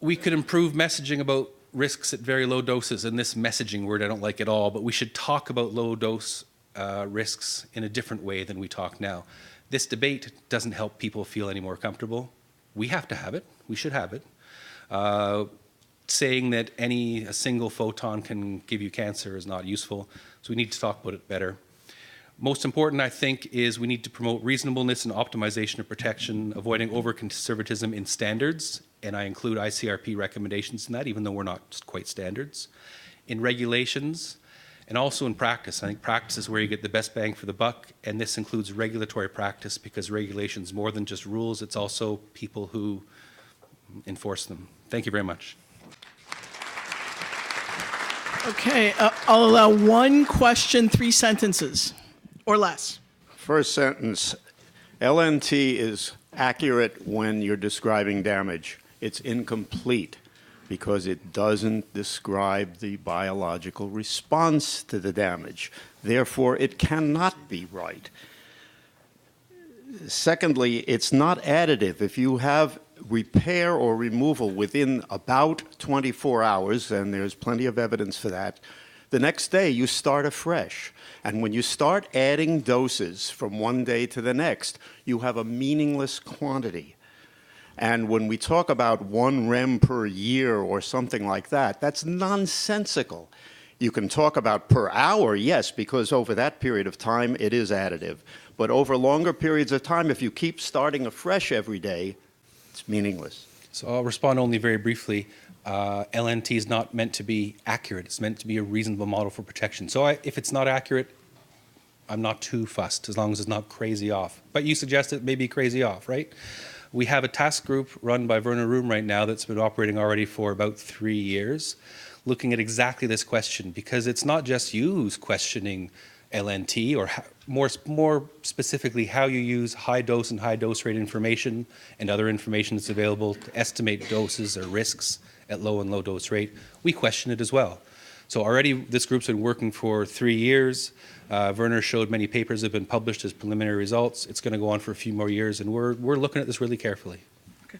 Speaker 10: We could improve messaging about risks at very low doses, and this messaging word I don't like at all, but we should talk about low dose risks in a different way than we talk now. This debate doesn't help people feel any more comfortable. We have to have it. We should have it. Saying that a single photon can give you cancer is not useful, so we need to talk about it better. Most important, I think, is we need to promote reasonableness and optimization of protection, avoiding over-conservatism in standards and I include ICRP recommendations in that, even though we're not quite standards. In regulations, and also in practice. I think practice is where you get the best bang for the buck, and this includes regulatory practice, because regulation is more than just rules, it's also people who enforce them. Thank you very much.
Speaker 2: Okay, I'll allow one question, 3 sentences or less.
Speaker 11: First sentence, LNT is accurate when you're describing damage. It's incomplete because it doesn't describe the biological response to the damage. Therefore, it cannot be right. Secondly, it's not additive. If you have repair or removal within about 24 hours, and there's plenty of evidence for that, the next day you start afresh. And when you start adding doses from one day to the next, you have a meaningless quantity. And when we talk about 1 rem per year or something like that, that's nonsensical. You can talk about per hour, yes, because over that period of time, it is additive. But over longer periods of time, if you keep starting afresh every day, it's meaningless.
Speaker 10: So I'll respond only very briefly. LNT is not meant to be accurate. It's meant to be a reasonable model for protection. So if it's not accurate, I'm not too fussed, as long as it's not crazy off. But you suggest it may be crazy off, right? We have a task group run by Werner Room right now that's been operating already for about 3 years, looking at exactly this question, because it's not just you who's questioning LNT, or more specifically how you use high dose and high dose rate information and other information that's available to estimate doses or risks at low and low dose rate. We question it as well. So already this group's been working for 3 years. Werner showed many papers have been published as preliminary results. It's going to go on for a few more years, and we're looking at this really carefully.
Speaker 2: Okay.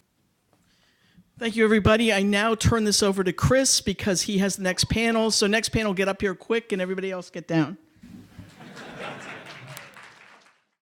Speaker 2: Thank you, everybody. I now turn this over to Chris because he has the next panel. So next panel, get up here quick, and everybody else get down.